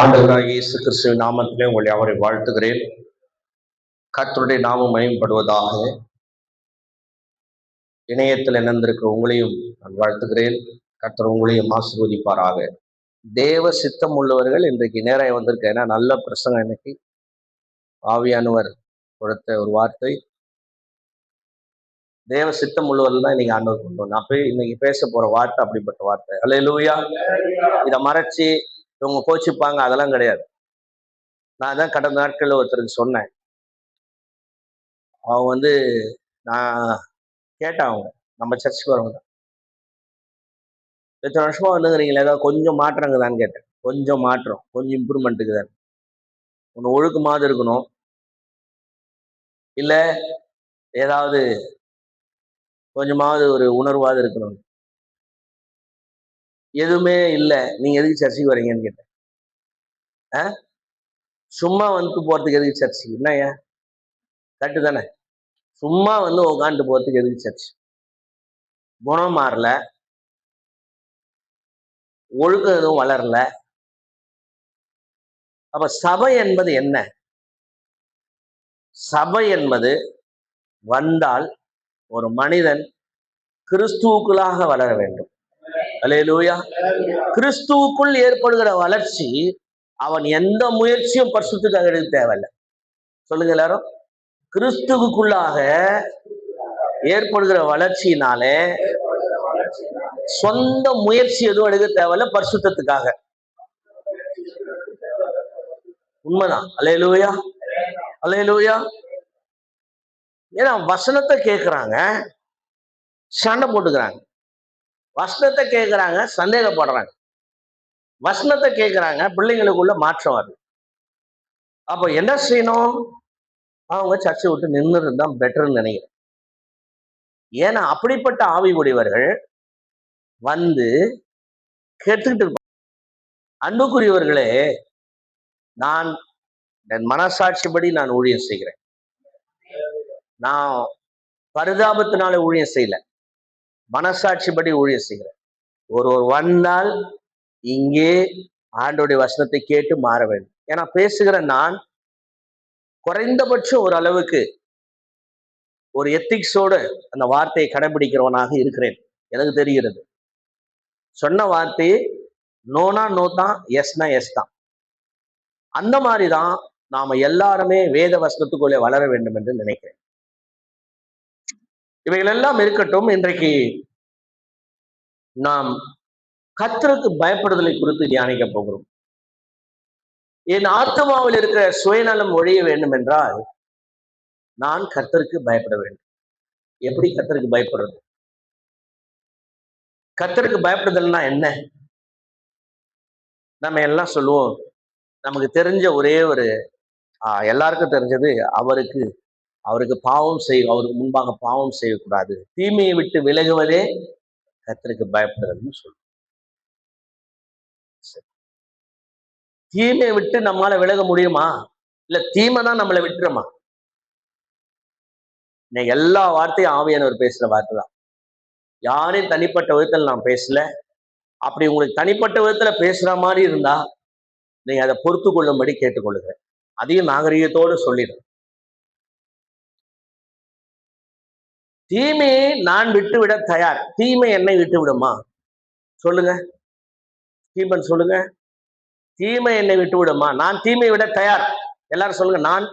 ஆண்டவராகிய இயேசு கிறிஸ்துவின் நாமத்திலே உங்களை அவரை வாழ்த்துகிறேன். கர்த்தருடைய நாமம் மகிமைப்படுவதாக. இணையத்தில் இணைந்திருக்கிற உங்களையும் நான் வாழ்த்துகிறேன். கர்த்தர் உங்களையும் ஆசீர்வதிப்பாராக. தேவ சித்தம் உள்ளவர்கள் இன்றைக்கு நேராக வந்திருக்க. ஏன்னா நல்ல பிரசங்கம். இன்னைக்கு ஆவியானவர் கொடுத்த ஒரு வார்த்தை. தேவ சித்தம் உள்ளவர்கள் தான் இன்னைக்கு ஆண்டவர் கொண்டு வந்தோம். அப்போ இன்னைக்கு பேச போற வார்த்தை அப்படிப்பட்ட வார்த்தை. அல்லேலூயா. இதை மறைச்சி இவங்க கோச்சிப்பாங்க, அதெல்லாம் கிடையாது. நான் தான் கடந்த நாட்களில் ஒருத்தருக்கு சொன்னேன். அவங்க நான் கேட்டேன், அவங்க நம்ம சர்ச்சுக்கு வரவங்க எத்தனை வருஷமா வந்துங்கிறீங்களா, ஏதாவது கொஞ்சம் மாற்றங்குதான்னு கேட்டேன். கொஞ்சம் மாற்றம், கொஞ்சம் இம்ப்ரூவ்மெண்ட்டுக்கு தான். ஒன்று ஒழுக்கமாவது இருக்கணும், இல்லை ஏதாவது கொஞ்சமாவது ஒரு உணர்வாவது இருக்கணும். எதுவுமே இல்லை, நீங்க எதுக்கு சர்ச்சுக்கு வரீங்கன்னு கேட்டேன். சும்மா போறதுக்கு எதுக்கு சர்ச்சு? என்னையா கட்டு தானே. சும்மா உட்காந்துட்டு போறதுக்கு எதுக்கு சர்ச்? குணம் மாறல, ஒழுக்கம் எதுவும் வளரல. அப்ப சபை என்பது என்ன? சபை என்பது வந்தால் ஒரு மனிதன் கிறிஸ்துவுக்குள்ளாக வளர வேண்டும். அல்லேலூயா. கிறிஸ்துவுக்குள் ஏற்படுகிற வளர்ச்சி அவன் எந்த முயற்சியும் பரிசுத்தத்துக்காக எடுக்க தேவையில்லை. சொல்லுங்க எல்லாரும். கிறிஸ்துவுக்குள்ளாக ஏற்படுகிற வளர்ச்சியினாலே சொந்த முயற்சி எதுவும் எடுக்க தேவையில்லை பரிசுத்தத்துக்காக. உண்மைதான். அல்லேலூயா, அல்லேலூயா. ஏன்னா வசனத்தை கேட்கிறாங்க, சண்டை போட்டுக்கிறாங்க. வசனத்தை கேட்கிறாங்க, சந்தேகப்படுறாங்க. வசனத்தை கேட்கிறாங்க, பிள்ளைங்களுக்குள்ள மாற்றம் வருது. அப்ப என்ன செய்யணும்? அவங்க சர்ச்சை விட்டு நின்று இருந்தா பெட்டர்ன்னு நினைக்கிறேன். ஏன்னா அப்படிப்பட்ட ஆவி உடையவர்கள் கேட்டுக்கிட்டு இருப்பாங்க. அன்புக்குரியவர்களே, நான் என் மனசாட்சிப்படி நான் ஊழியம் செய்கிறேன். நான் பரிதாபத்தினால ஊழியம் செய்யல, மனசாட்சிப்படி ஊழியம் செய்கிறேன். ஒரு வந்தால் இங்கே ஆண்டோடைய வசனத்தை கேட்டு மாற வேண்டும். ஏன்னா பேசுகிற நான் குறைந்தபட்சம் ஒரு அளவுக்கு ஒரு எத்திக்ஸோடு அந்த வார்த்தையை கடைபிடிக்கிறவனாக இருக்கிறேன். எனக்கு தெரிகிறது. சொன்ன வார்த்தையை நோனா நோ தான், எஸ்னா எஸ் தான். அந்த மாதிரிதான் நாம எல்லாருமே வேத வசனத்துக்குள்ளே வளர வேண்டும் என்று நினைக்கிறேன். இவைகள் எல்லாம் இருக்கட்டும். இன்றைக்கு நாம் கர்த்தருக்கு பயப்படுதலை குறித்து தியானிக்க போகிறோம். என் ஆத்மாவில் இருக்கிற சுயநலம் ஒழிய வேண்டும் என்றால் நான் கர்த்தருக்கு பயப்பட வேண்டும். எப்படி கர்த்தருக்கு பயப்படுறது? கர்த்தருக்கு பயப்படுதல்னா என்ன? நம்ம எல்லாம் சொல்லுவோம், நமக்கு தெரிஞ்ச ஒரே ஒரு எல்லாருக்கும் தெரிஞ்சது, அவருக்கு பாவம் அவருக்கு முன்பாக பாவம் செய்யக்கூடாது, தீமையை விட்டு விலகுவதே கர்த்தருக்கு பயப்படுறதுன்னு சொல்லுவோம். தீமையை விட்டு நம்மளால விலக முடியுமா? இல்ல தீமை தான் நம்மளை விட்டுருமா? எல்லா வார்த்தையும் ஆவியானவர் பேசுற வார்த்தை தான். யாரையும் தனிப்பட்ட விதத்தில் நான் பேசல. அப்படி உங்களுக்கு தனிப்பட்ட விதத்துல பேசுற மாதிரி இருந்தா நீங்க அதை பொறுத்து கொள்ளும்படி கேட்டுக்கொள்ளுகிறேன். அதையும் நாகரீகத்தோடு சொல்லிடுறேன். தீமையை நான் விட்டுவிட தயார். தீமை என்னை விட்டு விடுமா? சொல்லுங்க, தீமன் சொல்லுங்க. தீமை என்னை விட்டு விடுமா? நான் தீமையை விட தயார். எல்லாரும் சொல்லுங்க. நான்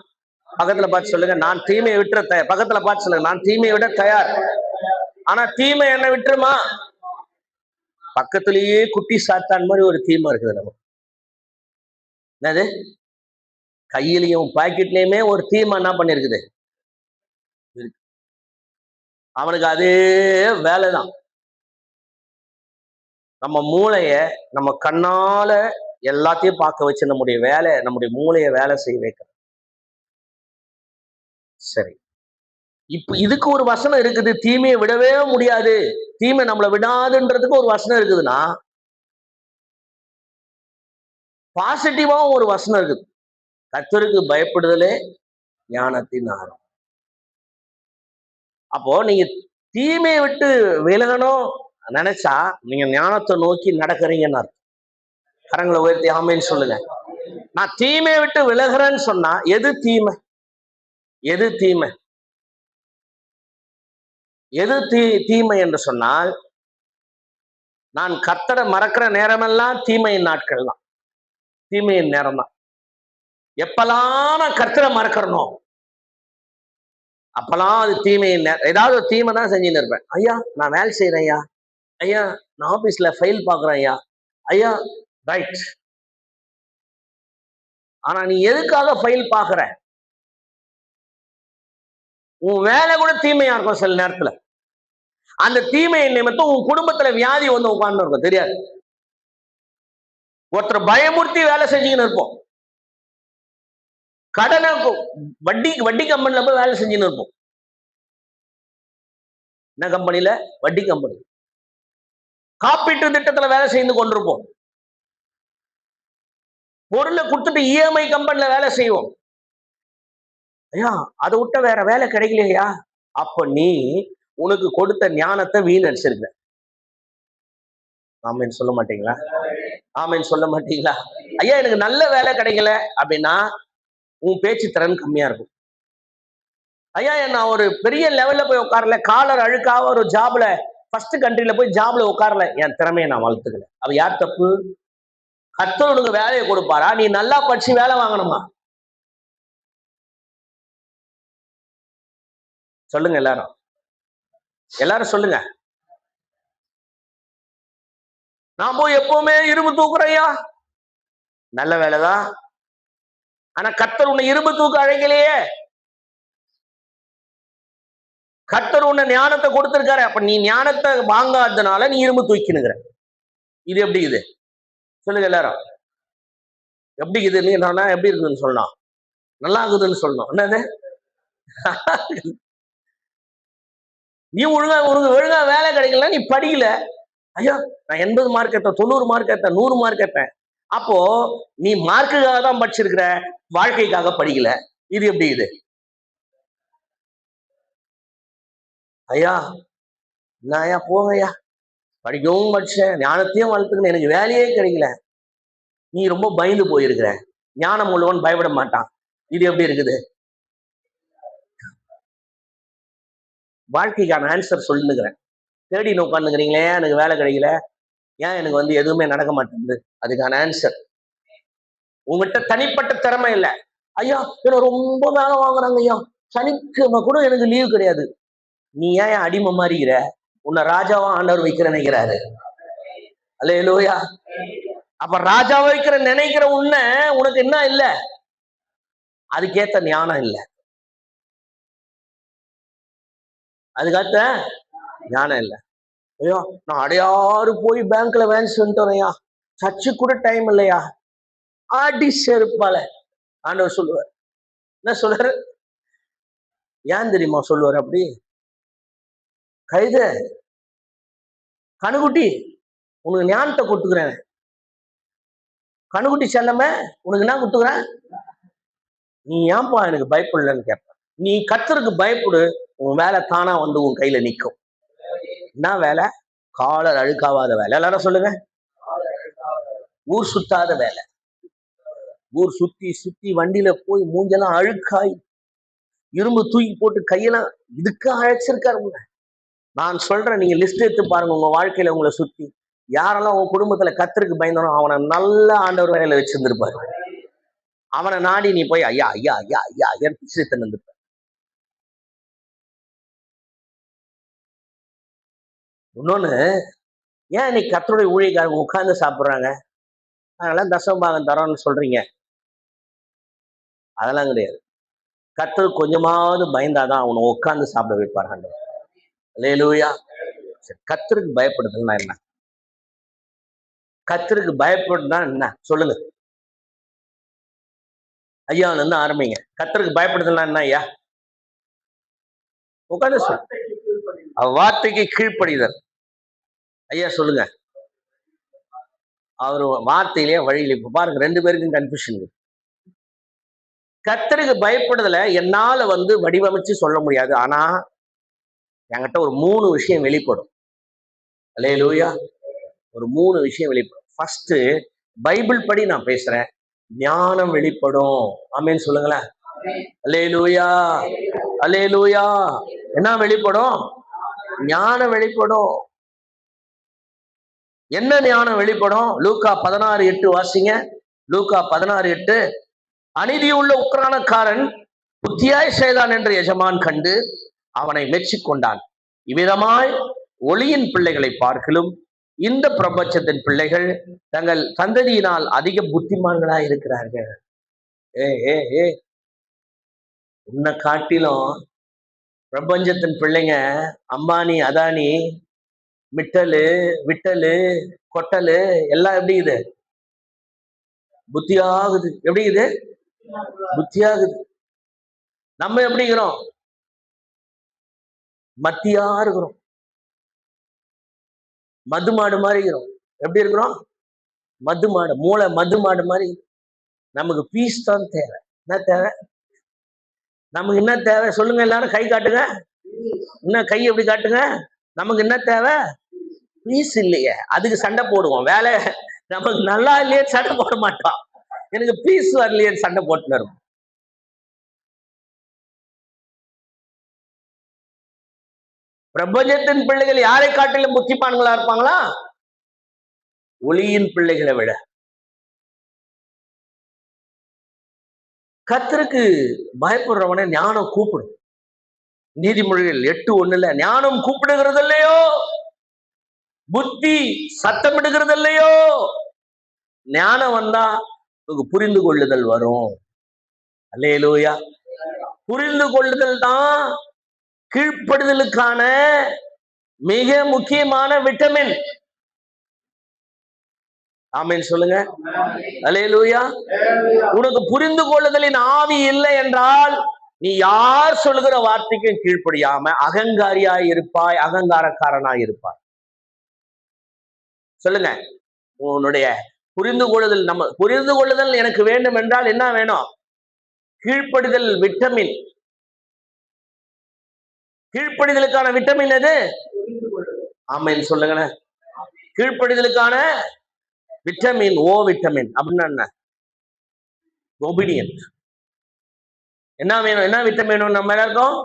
பக்கத்துல பார்த்து சொல்லுங்க, நான் தீமையை விட்டுற தயார். பக்கத்துல பார்த்து சொல்லுங்க, நான் தீமையை விட தயார். ஆனா தீமை என்னை விட்டுருமா? பக்கத்திலேயே குட்டி சாத்தான் மாதிரி ஒரு தீமை இருக்குது நமக்கு. என்னது? கையிலையும் பாக்கெட்லயுமே ஒரு தீமை என்ன பண்ணிருக்குது? அவனுக்கு அதே வேலைதான். நம்ம மூளைய நம்ம கண்ணால எல்லாத்தையும் பார்க்க வச்சு நம்முடைய மூளைய வேலை செய்ய வைக்க. சரி, இப்ப இதுக்கு ஒரு வசனம் இருக்குது. தீமையை விடவே முடியாது, தீமை நம்மளை விடாதுன்றதுக்கு ஒரு வசனம் இருக்குதுன்னா, பாசிட்டிவாவும் ஒரு வசனம் இருக்குது. கர்த்தருக்கு பயப்படுதலே ஞானத்தின் ஆரம். அப்போ நீங்க தீமையை விட்டு விலகணும் நினைச்சா நீங்க ஞானத்தை நோக்கி நடக்கிறீங்கன்னு அர்த்தம். கரங்களை உயர்த்தி ஆமேன்னு சொல்லுங்க. நான் தீமையை விட்டு விலகுறேன்னு சொன்னா எது தீமை? எது தீமை? எது தீமை என்று சொன்னால், நான் கர்த்தரை மறக்கிற நேரமெல்லாம் தீமையின் நாட்கள் தான், தீமையின் நேரம் தான். எப்பெல்லாம் நான் கர்த்தரை மறக்கிறனோ அப்பெல்லாம் அது தீமையின் நேரம். ஏதாவது ஒரு தீமை தான் செஞ்சுன்னு இருப்பேன். ஐயா நான் வேலை செய்யறேன் ஐயா, ஐயா நான் ஆபீஸ்ல ஃபைல் பாக்குறேன் ஐயா, ஐயா ரைட். ஆனா நீ எதுக்காக ஃபைல் பாக்குற? உன் வேலை கூட தீமையா இருக்கும் சில நேரத்துல. அந்த தீமையை நிமித்தம் உன் குடும்பத்துல வியாதி வந்து உட்கார்ந்து இருக்கும், தெரியாது. ஒருத்தர் பயமுறுத்தி வேலை செஞ்சுக்கின்னு இருப்போம். கடனை வட்டி கம்பெனில போய் வேலை செஞ்சுன்னு இருப்போம். என்ன கம்பெனில? வட்டி கம்பெனி. காப்பீட்டு திட்டத்துல வேலை செய்து கொண்டிருப்போம். பொருளை கொடுத்துட்டு இஎம்ஐ கம்பெனில வேலை செய்வோம். ஐயா அதை விட்ட வேற வேலை கிடைக்கலையா? அப்ப நீ உனக்கு கொடுத்த ஞானத்தை வீணடிச்சிருக்க. ஆமேன்னு சொல்ல மாட்டீங்களா? ஆமேன்னு சொல்ல மாட்டீங்களா? ஐயா எனக்கு நல்ல வேலை கிடைக்கல அப்படின்னா உன் பேச்சு திறன் கம்மியா இருக்கும். ஐயா நான் ஒரு பெரிய லெவல்ல போய் உட்காரல, காலர் அழுக்காக ஒரு ஜாப்ல ஃபர்ஸ்ட் கண்ட்ரில போய் ஜாப்ல உட்காரல, என் திறமையை நான் வளர்த்துக்கல. அவ யார் தப்பு? கர்த்தர் உனக்கு வேலையை கொடுப்பாரா? நீ நல்லா படிச்சு வேலை வாங்கணுமா? சொல்லுங்க எல்லாரும், எல்லாரும் சொல்லுங்க. நான் போய் எப்பவுமே இரும்பு தூக்குறையா, நல்ல வேலைதான். ஆனா கர்த்தர் உன்னை இரும்பு தூக்க அழைக்கலையே. கர்த்தர் உன்னை ஞானத்தை கொடுத்திருக்காரு. அப்ப நீ ஞானத்தை வாங்காததுனால நீ இரும்பு தூக்கினுங்கிற. இது எப்படி இது? சொல்லுங்க எல்லாரும். எப்படி இது? நான் எப்படி இருக்குதுன்னு சொல்லணும், நல்லா இருக்குதுன்னு சொல்லணும். என்னது? நீ ஒழுங்கா வேலை கிடைக்கல, நீ படிக்கல. ஐயா நான் 80 மார்க் எடுத்தேன், 90 மார்க் எடுத்தேன், 100 மார்க் எடுத்தேன். அப்போ நீ மார்க்குக்காக தான் படிச்சிருக்கிற, வாழ்க்கைக்காக படிக்கல. இது எப்படி இது? ஐயா நான் ஐயா போங்க ஐயா, படிக்கவும் படிச்சேன், ஞானத்தையும் வளர்த்துக்கணும், எனக்கு வேலையே கிடைக்கல. நீ ரொம்ப பயந்து போயிருக்கிற. ஞானம் உள்ளவன் பயப்பட மாட்டான். இது எப்படி இருக்குது? வாழ்க்கைக்கான ஆன்சர் சொல்லுங்கிறேன். தேடி உட்காந்துக்கிறீங்களே, எனக்கு வேலை கிடைக்கல, ஏன் எனக்கு வந்து எதுவுமே நடக்க மாட்டேங்குது, அதுக்கான ஆன்சர் உங்ககிட்ட தனிப்பட்ட திறமை இல்லை. ஐயா என்ன ரொம்ப வேலை வாங்குறாங்க ஐயா, சனிக்கிழமை கூட எனக்கு லீவு கிடையாது. நீ ஏன் அடிமை மாறிக்கிற? உன்னை ராஜாவா ஆண்டவர் வைக்கிற நினைக்கிறாரு. அல்லேலூயா. அப்ப ராஜாவை வைக்கிற நினைக்கிற உன்னை உனக்கு என்ன இல்ல? அதுக்கேத்த ஞானம் இல்ல, அதுக்கேத்த ஞானம் இல்ல. ஐயோ நான் அடையாறு போய் பேங்க்ல வேலை செஞ்சுட்டோம்யா, சர்ச்சு கூட டைம் இல்லையா, ஆடி செருப்பால ஆண்டவர் சொல்லுவார். என்ன சொல்றாரு? ஏன் தெரியுமா சொல்லுவார் அப்படி? கைத கணுகுட்டி உனக்கு ஞானத்தை கொடுத்துக்கிறேன், கணுகுட்டி செல்லமே உனக்கு என்ன கொடுத்துக்கிறேன், நீ ஏன்பா எனக்கு பயப்படலன்னு கேட்ப. நீ கர்த்தருக்கு பயப்படு, உன் வேலை தானா வந்து உன் கையில நிற்கும். என்ன வேலை? காலர் அழுக்காவாத வேலை. எல்லாரும் சொல்லுங்க. ஊர் சுத்தாத வேலை. ஊர் சுத்தி சுத்தி வண்டியில போய் மூஞ்செல்லாம் அழுக்காய் இரும்பு தூக்கி போட்டு கையெல்லாம் இதுக்கு அழைச்சிருக்காரு. நான் சொல்றேன், நீங்க லிஸ்ட் எடுத்து பாருங்க உங்க வாழ்க்கையில உங்களை சுத்தி யாரெல்லாம் உங்க குடும்பத்துல கர்த்தருக்கு பயந்தானோ அவனை நல்ல ஆண்டவர் வேலையில வச்சிருந்திருப்பாரு. அவனை நாடி நீ போய் ஐயா ஐயா ஐயா ஐயா ஐயா பிச்சு தந்துருப்ப. இன்னொன்னு, ஏன் இன்னைக்கு கர்த்தருடைய ஊழியக்காரங்க உட்கார்ந்து சாப்பிடுறாங்க, அதெல்லாம் தசமபாகம் தரோம்னு சொல்றீங்க? அதெல்லாம் கிடையாது. கர்த்தர் கொஞ்சமாவது பயந்தாதான் அவனை உட்கார்ந்து சாப்பிட வைப்பார். அல்லேலூயா. கர்த்தருக்கு பயப்படுதுன்னா என்ன? கர்த்தருக்கு பயப்படுதுன்னா என்ன சொல்லுங்க ஐயா. இருந்து ஆரம்பிங்க. கர்த்தருக்கு பயப்படுதுன்னா என்ன ஐயா? உட்கார்ந்து சொல்லு. வார்த்தைக்கு கீழ்ப்படிதல். ஐயா சொல்லுங்க. அவர் வார்த்தையிலேயே வழியில். இப்ப பாருங்க, 2 பேருக்கும் கன்ஃபியூஷன். கர்த்தருக்கு பயப்படுதல என்னால வந்து வடிவமைச்சு சொல்ல முடியாது. ஆனா என்கிட்ட ஒரு 3 விஷயம் வெளிப்படும். அல்லேலூயா. ஒரு 3 விஷயம் வெளிப்படும். ஃபர்ஸ்ட், பைபிள் படி நான் பேசுறேன். ஞானம் வெளிப்படும். ஆமென் சொல்லுங்களேன். அல்லேலூயா, அல்லேலூயா. என்ன வெளிப்படும்? ஞானம் வெளிப்படும். என்ன ஞானம் வெளிப்படும்? லூக்கா 16:8 வாசிங்க. லூக்கா 16:8. அநீதியுள்ள உக்கிரானக்காரன் புத்தியாய் செய்தான் என்று எஜமான் கண்டு அவனை மெச்சிக்கொண்டான். இவ்விதமாய் ஒளியின் பிள்ளைகளை பார்க்கிலும் இந்த பிரபஞ்சத்தின் பிள்ளைகள் தங்கள் சந்ததியினால் அதிக புத்திமான்களாய் இருக்கிறார்கள். ஏ ஏ ஏ உன்னை காட்டிலும் பிரபஞ்சத்தின் பிள்ளைங்க அம்பானி, அதானி, மிட்டலு, விட்டலு, கொட்டலு எல்லாம் எப்படி இது புத்தியாகுது. எப்படி இது புத்தியாகுது. நம்ம எப்படிங்கிறோம்? மத்தியா இருக்கிறோம். மது மாடு மாதிரி இருக்கிறோம். எப்படி இருக்கிறோம்? மது மாடு, மூளை மது மாடு மாதிரி. நமக்கு பீஸ் தான் தேவை. என்ன தேவை? நமக்கு என்ன தேவை சொல்லுங்க எல்லாரும், கை காட்டுங்க. என்ன கை எப்படி காட்டுங்க? நமக்கு என்ன தேவை? பீஸ் இல்லையே, அதுக்கு சண்டை போடுவோம். வேலை நமக்கு நல்லா இல்லையே சண்டை போட மாட்டோம். எனக்கு பீஸ் வரலையே சண்டை போட்டுன்னு இருக்கும். பிரபஞ்சத்தின் பிள்ளைகள் யாரை காட்டிலும் புத்திமான்களா இருப்பாங்களா? ஒளியின் பிள்ளைகளை விட. கர்த்தருக்கு பயப்படுறவனை ஞானம் கூப்பிடும். நீதிமொழிகள் 8:1 ஞானம் கூப்பிடுகிறது இல்லையோ, புத்தி சத்தமிடுகிறது இல்லையோ. ஞானம் வந்தா உங்களுக்கு புரிந்து கொள்ளுதல் வரும். அல்லேலூயா. புரிந்து கொள்ளுதல் தான் கீழ்ப்படுதலுக்கான மிக முக்கியமான விட்டமின். ஆமென் சொல்லுங்க. அல்லேலூயா. உனக்கு புரிந்து கொள்ளுதலின் ஆவி இல்லை என்றால் நீ யார் சொல்லுகிற வார்த்தைக்கும் கீழ்ப்படியாம அகங்காரியாய் இருப்பாய், அகங்காரக்காரனாய் இருப்பாய். சொல்லுங்க. உன்னுடைய புரிந்து கொள்ளுதல், நம்ம புரிந்து கொள்ளுதல் எனக்கு வேண்டும் என்றால் என்ன வேணும்? கீழ்ப்படிதல் விட்டமின். கீழ்ப்படிதலுக்கான விட்டமின் எது? ஆமென் சொல்லுங்களேன். கீழ்ப்படிதலுக்கான விட்டமின் ஓ விட்டமின். அப்படின்னா என்ன? ஒபீடியன்ட். என்ன வேணும்? என்ன விட்டமின் வேணும் நம்ம எல்லாருக்கும்?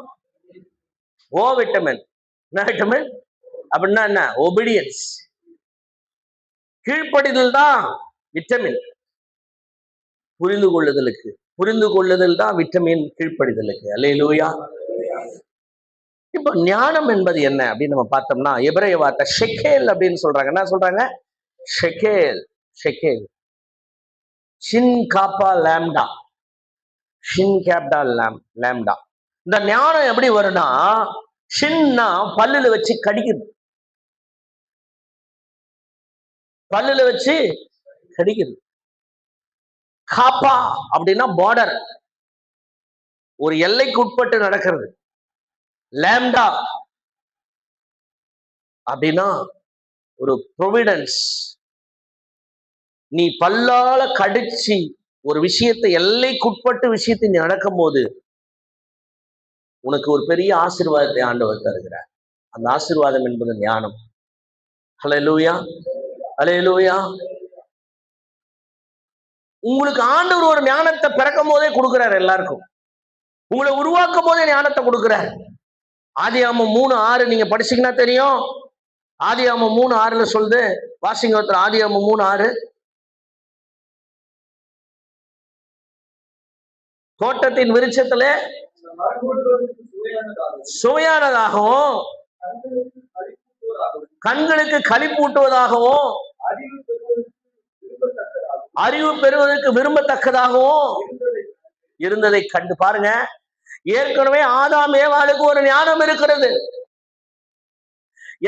ஓ விட்டமின். என்ன விட்டமின்? அப்படின்னா என்ன? ஒபீடியன்ஸ். கீழ்ப்படிதல் தான் விட்டமின் புரிந்து கொள்ளுதலுக்கு. புரிந்து கொள்ளுதல் தான் விட்டமின் கீழ்ப்படிதலுக்கு. அல்லேலூயா. இப்ப ஞானம் என்பது என்ன அப்படின்னு நம்ம பார்த்தோம்னா, எபிரேய வார்த்தை ஷெக்கேல் அப்படின்னு சொல்றாங்க. என்ன சொல்றாங்க? ஷெக்கேல். ஷெக்கேல். ஷின் காப்பா லாம்டா. ஷின் கேப்டா லாம்டா. இந்த ஞானம் எப்படி வரும்னா, ஷின்னா பல்லுல வச்சு கடிக்குது. பல்லுல வச்சு கடிக்குது. காப்பா அப்படின்னா பார்டர், ஒரு எல்லைக்கு உட்பட்டு நடக்கிறது. லாம்டா அப்படின்னா ஒரு ப்ரொவிடன்ஸ். நீ பல்லால கடிச்சு ஒரு விஷயத்தை, எல்லைக்குட்பட்டு விஷயத்தை நீ நடக்கும் போது உனக்கு ஒரு பெரிய ஆசீர்வாதத்தை ஆண்டவர் தருகிறார். அந்த ஆசீர்வாதம் என்பது ஞானம். ஹல்லேலூயா, ஹல்லேலூயா. உங்களுக்கு ஆண்டவர் ஒரு ஞானத்தை பிறக்கும் போதே கொடுக்கிறார். எல்லாருக்கும் உங்களை உருவாக்கும் போதே ஞானத்தை கொடுக்கிறார். ஆதியாகமம் 3:6 நீங்க படிச்சீங்கன்னா தெரியும். ஆதியாகமம் 3:6 சொல்லுது. வாசிங்க ஒருத்தர். ஆதியாகமம் 3:6. தோட்டத்தின் விருட்சத்துல சுவையானதாகவும் கண்களுக்கு களிப்பூட்டுவதாகவும் அறிவு பெறுவதற்கு விரும்பத்தக்கதாகவும் இருந்ததை கண்டு. பாருங்க, ஏற்கனவே ஆதாம் ஏவாளுக்கு ஒரு ஞானம் இருக்கிறது.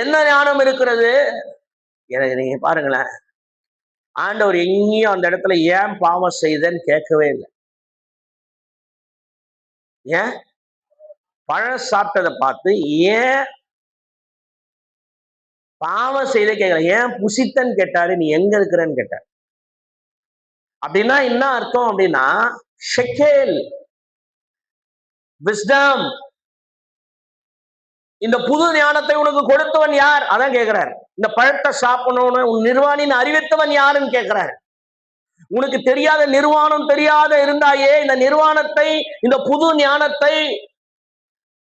என்ன ஞானம் இருக்கிறது? எனக்கு நீங்க பாருங்களேன், ஆண்டவர் எங்கேயும் அந்த இடத்துல ஏன் பாவம் செய்தன்னு கேட்கவே இல்லை. ஏன் பழம் சாப்பிட்டதை பார்த்து ஏன் பாவம் செய்த கேட்கல, ஏன் புசித்தன்னு கேட்டாரு, நீ எங்க இருக்கிறன்னு கேட்டார். அப்படின்னா என்ன அர்த்தம் அப்படின்னா, ஷெக்கேல் விஸ்டம். இந்த புது ஞானத்தை உனக்கு கொடுத்தவன் யார்? அதான் கேட்கிறார். இந்த பழத்தை சாப்பிடணும்னு உன் நிர்வாணின்னு அறிவித்தவன் யாருன்னு கேட்கிறார். உனக்கு தெரியாத நிர்வாணம் தெரியாத இருந்தாயே, இந்த நிர்வாணத்தை, இந்த புது ஞானத்தை,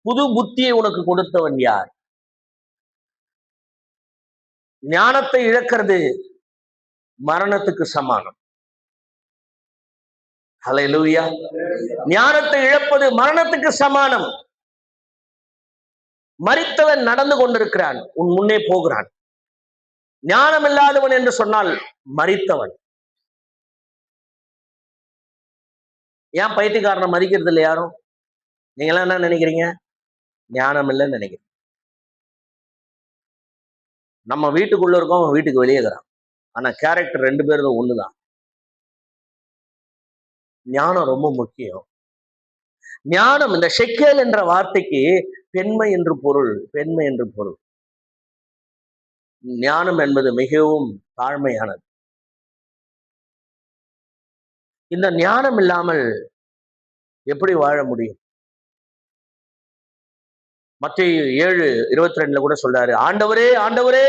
புது புத்தியை உனக்கு கொடுத்தவன் யார்? ஞானத்தை இழக்கிறது மரணத்துக்கு சமானம். ஹல்லேலூயா. ஞானத்தை இழப்பது மரணத்துக்கு சமானம். மரித்தவன் நடந்து கொண்டிருக்கிறான், உன் முன்னே போகிறான். ஞானம் இல்லாதவன் என்று சொன்னால் மரித்தவன். ஏன் பைத்தியக்காரனை மதிக்கிறது இல்லை யாரும்? நீங்க எல்லாம் என்ன நினைக்கிறீங்க? ஞானம் இல்லைன்னு நினைக்கிறீங்க. நம்ம வீட்டுக்குள்ள இருக்கோம், அவன் வீட்டுக்கு வெளியே இருக்கிறான். ஆனா கேரக்டர் ரெண்டு பேரும் ஒண்ணுதான். ஞானம் ரொம்ப முக்கியம். ஞானம், இந்த ஷெக்கேல் என்ற வார்த்தைக்கு பெண்மை என்று பொருள். பெண்மை என்று பொருள். ஞானம் என்பது மிகவும் தாழ்மையானது. இந்த ஞானம் இல்லாமல் எப்படி வாழ முடியும்? மத்தேயு 7:22 கூட சொல்றாரு, ஆண்டவரே ஆண்டவரே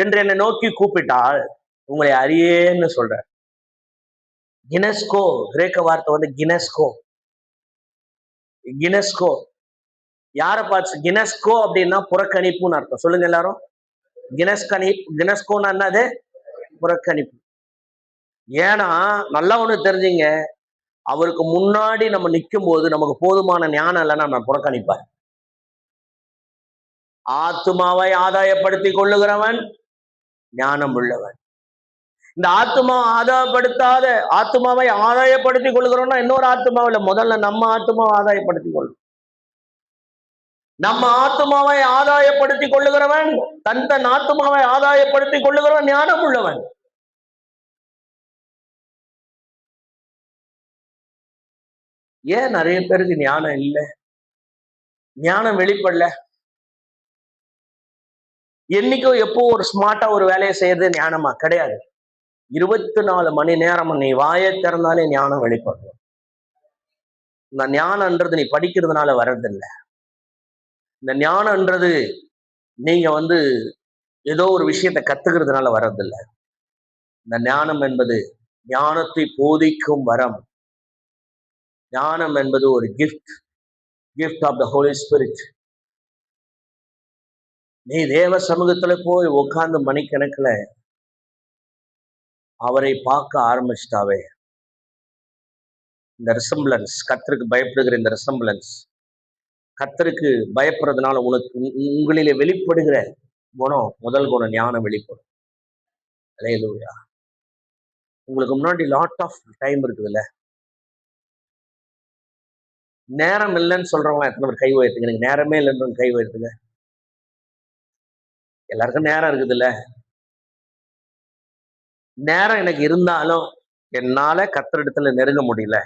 என்று என்னை நோக்கி கூப்பிட்டால் உங்களை அறியேன்னு சொல்றார். கினஸ்கோ, கிரேக்க வார்த்தை வந்து கினஸ்கோ. கினஸ்கோ யாரை பார்த்து? கினஸ்கோ அப்படின்னா புறக்கணிப்புன்னு அர்த்தம். சொல்லுங்க எல்லாரும். கினஸ்கோன்னா என்னது? புறக்கணிப்பு. ஏன்னா நல்லா ஒண்ணு தெரிஞ்சுங்க, அவருக்கு முன்னாடி நம்ம நிற்கும் போது நமக்கு போதுமான ஞானம் இல்லைன்னா நம்ம புறக்கணிப்பார். ஆத்துமாவை ஆதாயப்படுத்திக் கொள்ளுகிறவன் ஞானம் உள்ளவன். இந்த ஆத்துமாவை ஆதாயப்படுத்திக் கொள்ளுகிறோம்னா இன்னொரு ஆத்துமாவில முதல்ல நம்ம ஆத்துமாவை ஆதாயப்படுத்திக் கொள்ளும். நம்ம ஆத்துமாவை ஆதாயப்படுத்திக் கொள்ளுகிறவன், தன் ஆத்துமாவை ஆதாயப்படுத்திக் கொள்ளுகிறவன் ஞானம் உள்ளவன். ஏன் நிறைய பேருக்கு ஞானம் இல்லை? ஞானம் வெளிப்படல. என்னைக்கோ எப்போ ஒரு ஸ்மார்ட்டா ஒரு வேலையை செய்யறது ஞானமா? கிடையாது. 24 மணி நேரம் நீ வாயை திறந்தாலே ஞானம் வெளிப்படும். இந்த ஞானம்ன்றது நீ படிக்கிறதுனால வர்றதில்லை. இந்த ஞானம்ன்றது நீங்க ஏதோ ஒரு விஷயத்தை கத்துக்கிறதுனால வர்றதில்லை. இந்த ஞானம் என்பது ஞானத்தை போதிக்கும் வரம். ஞானம் என்பது ஒரு gift of the Holy Spirit. நீ தேவ சமூகத்துல போய் உட்கார்ந்து மணிக்கணக்கில் அவரை பார்க்க ஆரம்பிச்சிட்டாவே, இந்த ரிசம்பிளன்ஸ், கர்த்தருக்கு பயப்படுகிற இந்த ரிசம்பிளன்ஸ், கர்த்தருக்கு பயப்படுறதுனால உங்களிலே வெளிப்படுகிற குணம், முதல் குணம் ஞானம் வெளிப்படும். அல்லேலூயா. உங்களுக்கு முன்னாடி லாட் ஆஃப் டைம் இருக்குதுல்ல. நேரம் இல்லைன்னு சொல்றவங்க எத்தனை பேர் கை உயர்த்துங்க? எனக்கு நேரமே இல்லைன்னு கை உயர்த்துங்க. எல்லாருக்கும் நேரம் இருக்குதுல்ல. நேரம் எனக்கு இருந்தாலும் என்னால கர்த்தரிடத்துல நெருங்க முடியல,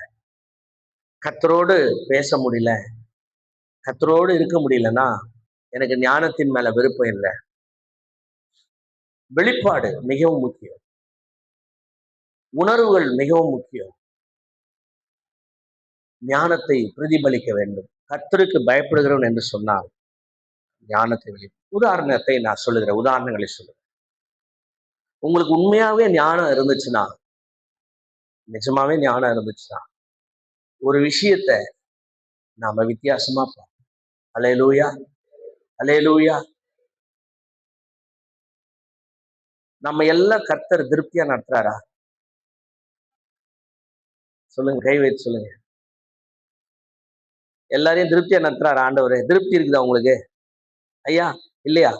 கர்த்தரோடு பேச முடியல, கர்த்தரோடு இருக்க முடியலன்னா எனக்கு ஞானத்தின் மேல விருப்பம் இல்லை. வெளிப்பாடு மிகவும் முக்கியம். உணர்வுகள் மிகவும் முக்கியம். ஞானத்தை பிரதிபலிக்க வேண்டும். கர்த்தருக்கு பயப்படுகிறவன் என்று சொன்னால் ஞானத்தை உதாரணத்தை நான் சொல்லுகிறேன், உதாரணங்களை சொல்லுகிறேன். உங்களுக்கு உண்மையாவே ஞானம் இருந்துச்சுன்னா, நிஜமாவே ஞானம் இருந்துச்சுன்னா, ஒரு விஷயத்த நாம வித்தியாசமா பார்ப்போம். அல்லேலூயா, அல்லேலூயா. நம்ம எல்லாம் கர்த்தர் திருப்தியா நடத்துறாரா? சொல்லுங்க, கை வைத்து சொல்லுங்க. எல்லாரையும் திருப்தியா நடத்துறாரா ஆண்டவரே? திருப்தி இருக்குதா உங்களுக்கு? ஐயா இல்லையா?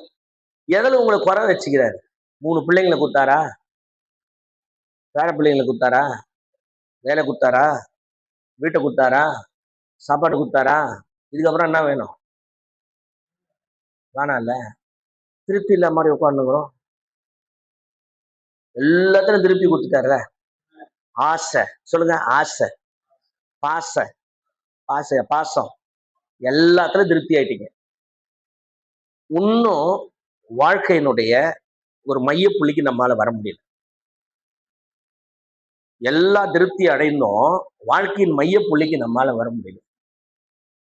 எதில் உங்களை குறை வச்சுக்கிறாரு? 3 பிள்ளைங்களை கொடுத்தாரா? பேர பிள்ளைங்களை கொடுத்தாரா? வேலை கொடுத்தாரா? வீட்டை கொடுத்தாரா? சாப்பாடு கொடுத்தாரா? இதுக்கப்புறம் என்ன வேணும்? வேணாம் இல்ல. திருப்தி இல்லாம மாதிரி உட்காந்துக்கிறோம். எல்லாத்தையும் திருப்தி கொடுத்துட்டாரு. ஆசை, சொல்லுங்க, ஆசை, பாசம் எல்லாத்துலயும் திருப்தி ஆயிட்டீங்க. இன்னும் வாழ்க்கையினுடைய ஒரு மையப்புள்ளிக்கு நம்மளால வர முடியல. எல்லா திருப்தி அடைந்தும் வாழ்க்கையின் மையப்புள்ளிக்கு நம்மளால வர முடியல.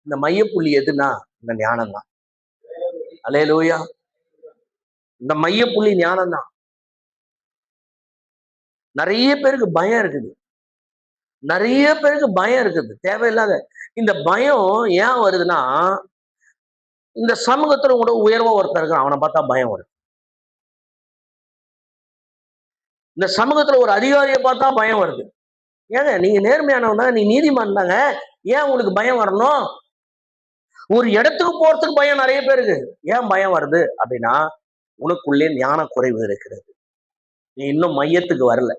இந்த மையப்புள்ளி எதுனா இந்த ஞானம் தான். அல்லேலூயா. இந்த மையப்புள்ளி ஞானம் தான். நிறைய பேருக்கு பயம் இருக்குது, நிறைய பேருக்கு பயம் இருக்குது தேவையில்லாத. இந்த பயம் ஏன் வருதுன்னா, இந்த சமூகத்துல கூட உயர்வா ஒருத்தர் இருக்கான், அவனை பார்த்தா பயம் வருது. இந்த சமூகத்துல ஒரு அதிகாரியை பார்த்தா பயம் வருது. ஏங்க நீங்க நேர்மையானவங்க தாங்க, நீ நீதிமான் தாங்க, ஏன் உங்களுக்கு பயம் வரணும்? ஒரு இடத்துக்கு போறதுக்கு பயம் நிறைய பேருக்கு. ஏன் பயம் வருது அப்படின்னா, உனக்குள்ளே ஞான குறைவு இருக்கிறது. நீ இன்னும் மையத்துக்கு வரல.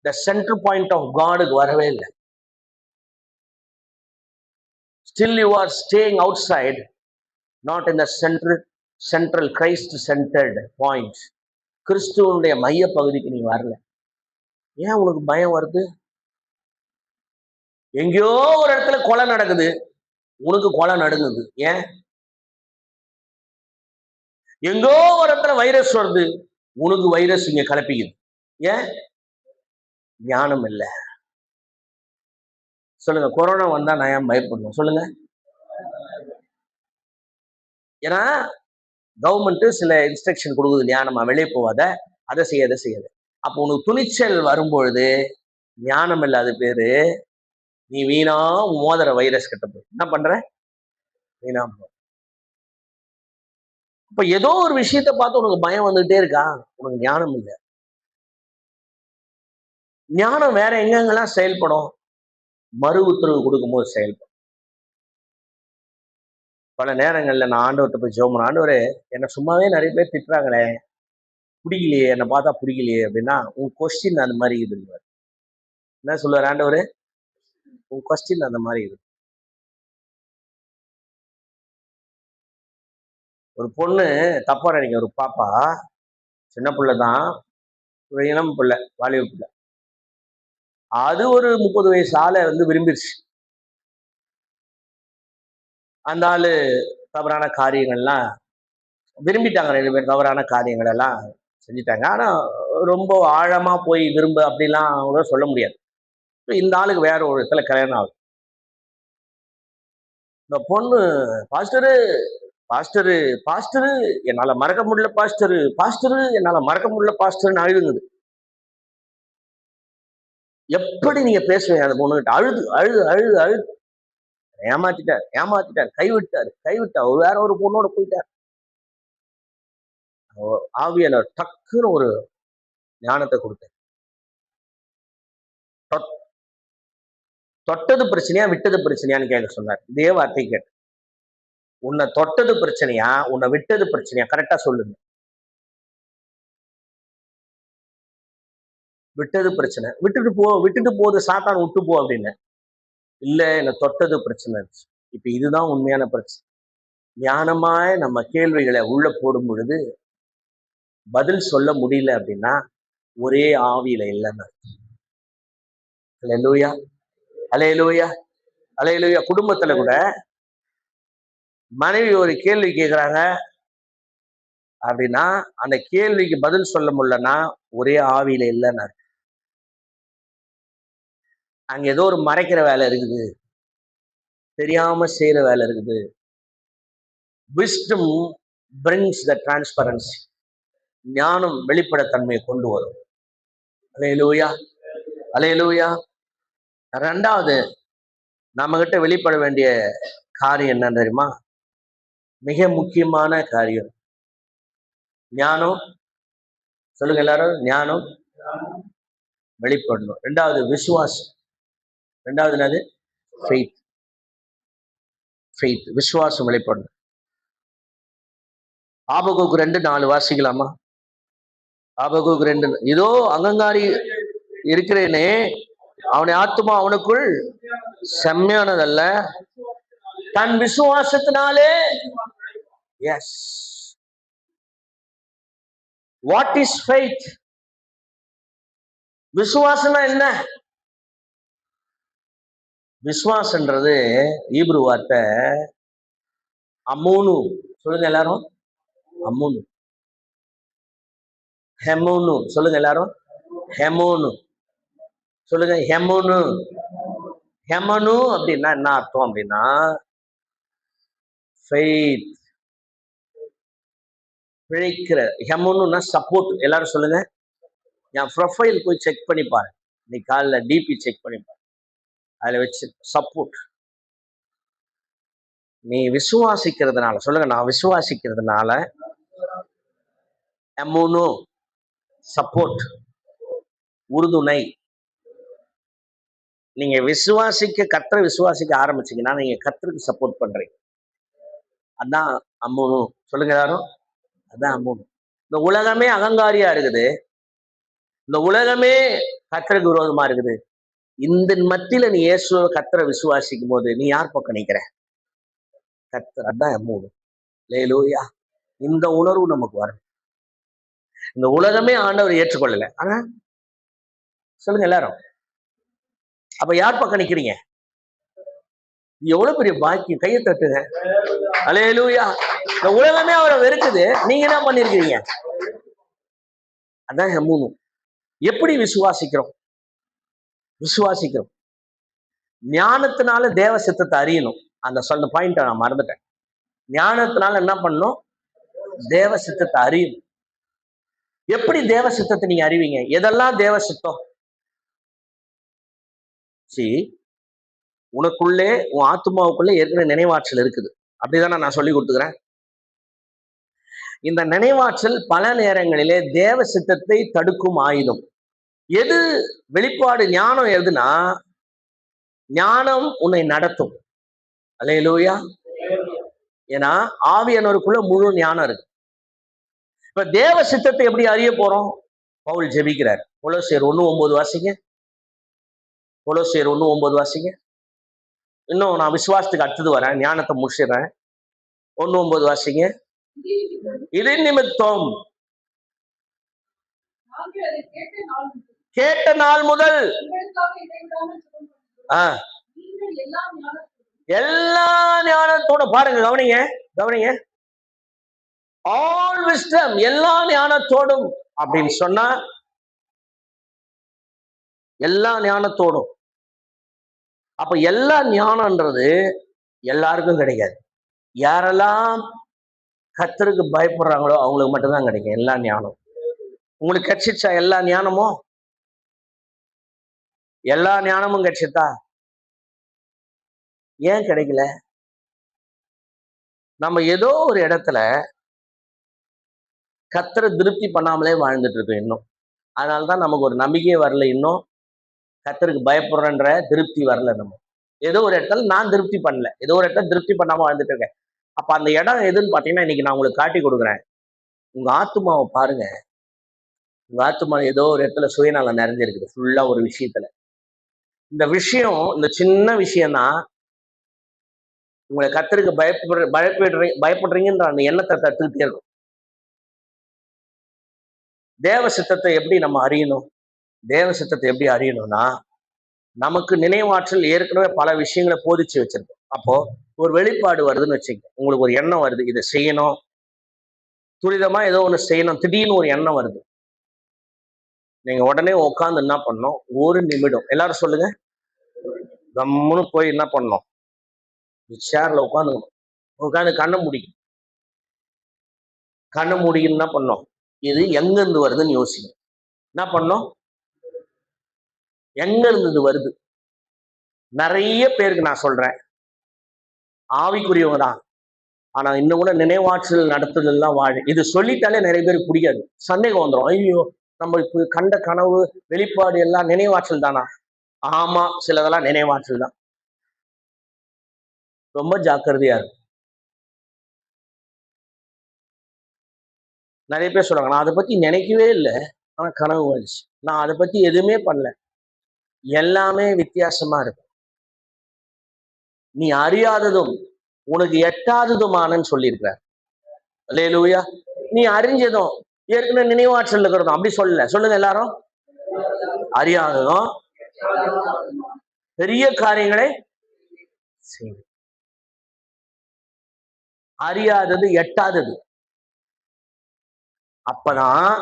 த சென்டர் பாயிண்ட் ஆஃப் காடுக்கு வரவே இல்லை. Still you are staying outside, not in the central Christ centred point. கிறிஸ்துவனுடைய மைய பகுதிக்கு நீ வரல. ஏன் உனக்கு பயம் வருது? எங்கேயோ ஒரு இடத்துல கொலை நடக்குது, உனக்கு கொலை நடுங்குது. ஏன்? எங்கோ ஒரு இடத்துல வைரஸ் வருது, உனக்கு வைரஸ் இங்க கலப்பிக்குது. ஏன்? ஞானம் இல்லை. சொல்லுங்க, கொரோனா வந்தா நான் ஏன் பயப்படணும்? சொல்லுங்க. ஏன்னா கவர்மெண்ட் சில இன்ஸ்ட்ரக்ஷன் கொடுக்குது இல்லையா, நம்ம வெளியே போவாத, அதை செய்யாத. அப்போ உனக்கு துணிச்சல் வரும்பொழுது ஞானம் இல்லாத பேரு, நீ வீணா மோதிர வைரஸ் கிட்ட போய் என்ன பண்ற? வீணா. இப்ப ஏதோ ஒரு விஷயத்த பார்த்து உனக்கு பயம் வந்துட்டே இருக்கா, உனக்கு ஞானம் இல்லை. ஞானம் வேற எங்கெங்கெல்லாம் செயல்படும்? மறு உத்தரவு கொடுக்கும்போது செயல்படும். பல நேரங்கள்ல நான் ஆண்டவர்கிட்ட போய் ஜெபம் பண்ண, ஆண்டவரே என்னை சும்மாவே நிறைய பேர் திட்டுறாங்களே, பிடிக்கலையே, என்னை பார்த்தா பிடிக்கலையே அப்படின்னா, உன் கொஸ்டின் அந்த மாதிரி இது. என்ன சொல்லுவார் ஆண்டவரு? உன் கொஸ்டின் அந்த மாதிரி இது. ஒரு பொண்ணு தப்பா நினைக்க, ஒரு பாப்பா, சின்ன பிள்ளை தான், ஒரு இளம் பிள்ளை, வாலிப பிள்ளை, அது ஒரு 30 வயசு ஆளை விரும்பிடுச்சு. அந்த ஆளு தவறான காரியங்கள்லாம் விரும்பிட்டாங்க, 2 பேர் தவறான காரியங்கள் எல்லாம் செஞ்சுட்டாங்க. ஆனா ரொம்ப ஆழமா போய் விரும்ப அப்படிலாம் கூட சொல்ல முடியாது. இந்த ஆளுக்கு வேற ஒரு இடத்துல கல்யாணம் ஆகுது. இந்த பொண்ணு, பாஸ்டரு பாஸ்டரு பாஸ்டரு என்னால மறக்க முடியல பாஸ்டரு என்னால மறக்க முடியல பாஸ்டர்னு அழுதுங்குது. எப்படி நீங்க பேசுவீங்க அந்த பொண்ணுகிட்ட? அழுது அழுது அழுது அழுது ஏமாத்திட்டார், கைவிட்டார், வேற ஒரு பொண்ணோட போயிட்டார். ஆவியானவர் டக்குன்னு ஒரு ஞானத்தை கொடுத்தார். தொட்டது பிரச்சனையா விட்டது பிரச்சனையான்னு கேட்க சொன்னார். இதே வார்த்தை கேட்டு, உன்னை தொட்டது பிரச்சனையா உன்னை விட்டது பிரச்சனையா, கரெக்டா சொல்லுங்க. விட்டது பிரச்சனை. விட்டுட்டு போது சாத்தான், விட்டு போ அப்படின்னு. இல்ல, என்னை தொட்டது பிரச்சனை. இப்ப இதுதான் உண்மையான பிரச்சனை. ஞானமாய் நம்ம கேள்விகளை உள்ள போடும் பொழுது பதில் சொல்ல முடியல அப்படின்னா ஒரே ஆவியில இல்லைன்னு. அல்லேலூயா, அல்லேலூயா, அல்லேலூயா. குடும்பத்துல கூட மனைவி ஒரு கேள்வி கேட்கிறாங்க அப்படின்னா அந்த கேள்விக்கு பதில் சொல்ல முடியலன்னா ஒரே ஆவியில இல்லைன்னு. அங்க ஏதோ ஒரு மறைக்கிற வேலை இருக்குது, தெரியாம செய்யற வேலை இருக்குது. wisdom brings the transparency. ஞானம் வெளிப்படைத்தன்மையை கொண்டு வரும். அல்லேலூயா, அல்லேலூயா. ரெண்டாவது நம்ம கிட்ட வெளிப்பட வேண்டிய காரியம் என்ன தெரியுமா? மிக முக்கியமான காரியம் ஞானம். சொல்லுங்க எல்லாரும், ஞானம் வெளிப்படணும். ரெண்டாவது விசுவாசம். ரெண்டாவது என்னது? ஃபெய்த். ஃபெய்த், விசுவாசம் வெளிப்படணும். ஆபகுக்கு 2:4 வாசிக்கலாமா? ஆபகுக்கு 2. இதோ அங்கங்காரி இருக்கிறேனே, அவனை ஆத்துமா அவனுக்குள் செம்மையானதல்ல, தன் விசுவாசத்தினாலே. எஸ். What is faith? விசுவாசம்னா என்ன? விசுவாசன்றது ஈப்ரு வார்த்தை அமோனு. சொல்லுங்க எல்லாரும், அமோனு. ஹெமோனு. சொல்லுங்க எல்லாரும், ஹெமோனு. சொல்லுங்க, ஹெமோனு. ஹெமனு அப்படின்னா என்ன அர்த்தம் அப்படின்னா ஃபெய்த், பிழைக்கிற. ஹெமோனுன்னா சப்போர்ட். எல்லாரும் சொல்லுங்க, என் ப்ரொஃபைல் போய் செக் பண்ணி பாரு, இன்னைக்கு காலைல டிபி செக் பண்ணி பாரு, அதுல வச்சு சப்போர்ட். நீ விசுவாசிக்கிறதுனால, சொல்லுங்க, நான் விசுவாசிக்கிறதுனால எமூனு சப்போர்ட், உறுதுணை. நீங்க கர்த்தரை விசுவாசிக்க ஆரம்பிச்சீங்கன்னா நீங்க கர்த்தருக்கு சப்போர்ட் பண்றீங்க. அதான் அம்மூனு. சொல்லுங்க யாரும், அதான் அம்மூனு. இந்த உலகமே அகங்காரியா இருக்குது, இந்த உலகமே கர்த்தருக்கு விரோதமா இருக்குது. இந்த மத்தியில நீ இயேசுவை கர்த்தரை விசுவாசிக்கும் போது நீ யார் பக்கம் நிக்கிற? கர்த்தர். அதான் அம்மூனு. அல்லேலூயா. இந்த உணர்வு நமக்கு வரும். இந்த உலகமே ஆண்டவர் ஏற்றுக்கொள்ளல, ஆனா சொல்லுங்க எல்லாரும், அப்ப யார் பக்கம் நிக்கிறீங்க? எவ்வளவு பெரிய பாக்கியம், கையை தட்டுங்க. அல்லேலூயா. இந்த உலகமே அவரை வெறுக்குது, நீங்க என்ன பண்ணிருக்கீங்க? அதான் ஹெமூனு. எப்படி விசுவாசிக்கிறோம்? விசுவாசிக்கிறோம் ஞானத்தினால தேவ சித்தத்தை அறியணும். அந்த சொன்ன பாயிண்ட் நான் மறந்துட்டேன். ஞானத்தினால என்ன பண்ணணும்? தேவ சித்தத்தை அறியணும். எப்படி தேவ சித்தத்தை நீங்க அறிவீங்க? எதெல்லாம் தேவ சித்தம்? உனக்குள்ளே, உன் ஆத்மாவுக்குள்ளே ஏற்கனவே நினைவாற்றல் இருக்குது, அப்படிதானே நான் சொல்லி கொடுத்துக்கிறேன். இந்த நினைவாற்றல் பல நேரங்களிலே தேவ சித்தத்தை தடுக்கும் ஆயுதம். எது வெளிப்பாடு? ஞானம் எதுனா, ஞானம் உன்னை நடத்தும். அல்லேலூயா. ஏன்னா ஆவியானவருக்குள்ள முழு ஞானம் இருக்கு. இப்ப தேவ சித்தத்தை எப்படி அறிய போறோம்? பவுல் ஜெபிக்கிறார். கொலோசியர் 1:9 வாசிங்க. கொலோசியர் 1:9 வாசிங்க. இன்னும் நான் விசுவாசத்துக்கு அடுத்தது வரேன், ஞானத்தை முடிச்சிடுறேன். 1:9 வாசிங்க. இது நிமித்தம் கேட்ட நாள் முதல் எல்லா ஞானத்தோட, பாருங்க, கவனிங்க கவனிங்க, ஆல் விஸ்டம், எல்லா ஞானத்தோடும் அப்படின்னு சொன்னா எல்லா ஞானத்தோடும். அப்ப எல்லா ஞானம்ன்றது எல்லாருக்கும் கிடைக்காது. யாரெல்லாம் கர்த்தருக்கு பயப்படுறாங்களோ அவங்களுக்கு மட்டும்தான் கிடைக்கும் எல்லா ஞானம். உங்களுக்கு கிடைச்சிச்சா எல்லா ஞானமும்? எல்லா ஞானமும் கிடைச்சிட்டா? ஏன் கிடைக்கல? நம்ம ஏதோ ஒரு இடத்துல கர்த்தரை திருப்தி பண்ணாமலே வாழ்ந்துட்டு இருக்கோம் இன்னும். அதனாலதான் நமக்கு ஒரு நம்பிக்கையே வரல, இன்னும் கர்த்தருக்கு பயப்படுறன்ற திருப்தி வரல. நம்ம ஏதோ ஒரு இடத்துல நான் திருப்தி பண்ணல, ஏதோ ஒரு இடத்துல திருப்தி பண்ணாம வாழ்ந்துட்டு இருக்கேன். அப்ப அந்த இடம் எதுன்னு பாத்தீங்கன்னா, இன்னைக்கு நான் உங்களுக்கு காட்டி கொடுக்குறேன். உங்க ஆத்துமாவை பாருங்க. உங்க ஆத்துமா ஏதோ ஒரு இடத்துல சுயநலம் நிறைஞ்சிருக்குது ஃபுல்லா ஒரு விஷயத்துல. இந்த விஷயம், இந்த சின்ன விஷயம் தான் உங்களை கர்த்தருக்கு பயப்படுறீங்கன்ற அந்த எண்ணத்தை தட்டுக்கிட்டே இருக்கும். தேவ சித்தத்தை எப்படி நம்ம அறியணும்? தேவ சித்தத்தை எப்படி அறியணும்னா, நமக்கு நினைவாற்றல் ஏற்கனவே பல விஷயங்களை போதிச்சு வச்சிருக்கோம். அப்போ ஒரு வெளிப்பாடு வருதுன்னு வச்சுக்கோங்க, உங்களுக்கு ஒரு எண்ணம் வருது, இதை செய்யணும், துரிதமா ஏதோ ஒண்ணு செய்யணும், திடீர்னு ஒரு எண்ணம் வருது. நீங்க உடனே உட்காந்து என்ன பண்ணணும்? ஒரு நிமிடம், எல்லாரும் சொல்லுங்க, கம்முன்னு போய் என்ன பண்ணணும்? சேர்ல உட்காந்துக்கணும். உட்காந்து கண்ணை முடிக்கணும். கண்ணை முடிக்கணும். என்ன பண்ணணும்? இது எங்க இருந்து வருதுன்னு யோசிக்கணும். என்ன பண்ணணும்? எங்க இருந்து வருது? நிறைய பேருக்கு நான் சொல்றேன், ஆவிக்குரியவங்க தான், ஆனா இன்னும் கூட நினைவாற்றல் நடத்துதெல்லாம் வாழ, இது சொல்லிட்டாலே நிறைய பேருக்கு பிடிக்காது, சந்தேகம் வந்துடும். ஐயோ, நம்ம இப்ப கண்ட கனவு வெளிப்பாடு எல்லாம் நினைவாற்றல் தானா? ஆமா, சிலதெல்லாம் நினைவாற்றல் தான். ரொம்ப ஜாக்கிரதையா இருக்கும். நிறைய பேர் சொல்றாங்க, நான் அதை பத்தி நினைக்கவே இல்லை, ஆனா கனவு வந்துச்சு. நான் அதை பத்தி எதுவுமே பண்ணல. எல்லாமே வித்தியாசமா இருக்கு. நீ அறியாததும் உனக்கு எட்டாததுமானன்னு சொல்லியிருக்கிறார். அல்லேலூயா. நீ அறிஞ்சதும் ஏற்கனவே நினைவாற்றல் இருக்கிறதும் அப்படி சொல்லல. சொல்லுங்க எல்லாரும், அறியாததும் பெரிய காரியங்களை செய்யும். அறியாதது எட்டாதது. அப்பதான்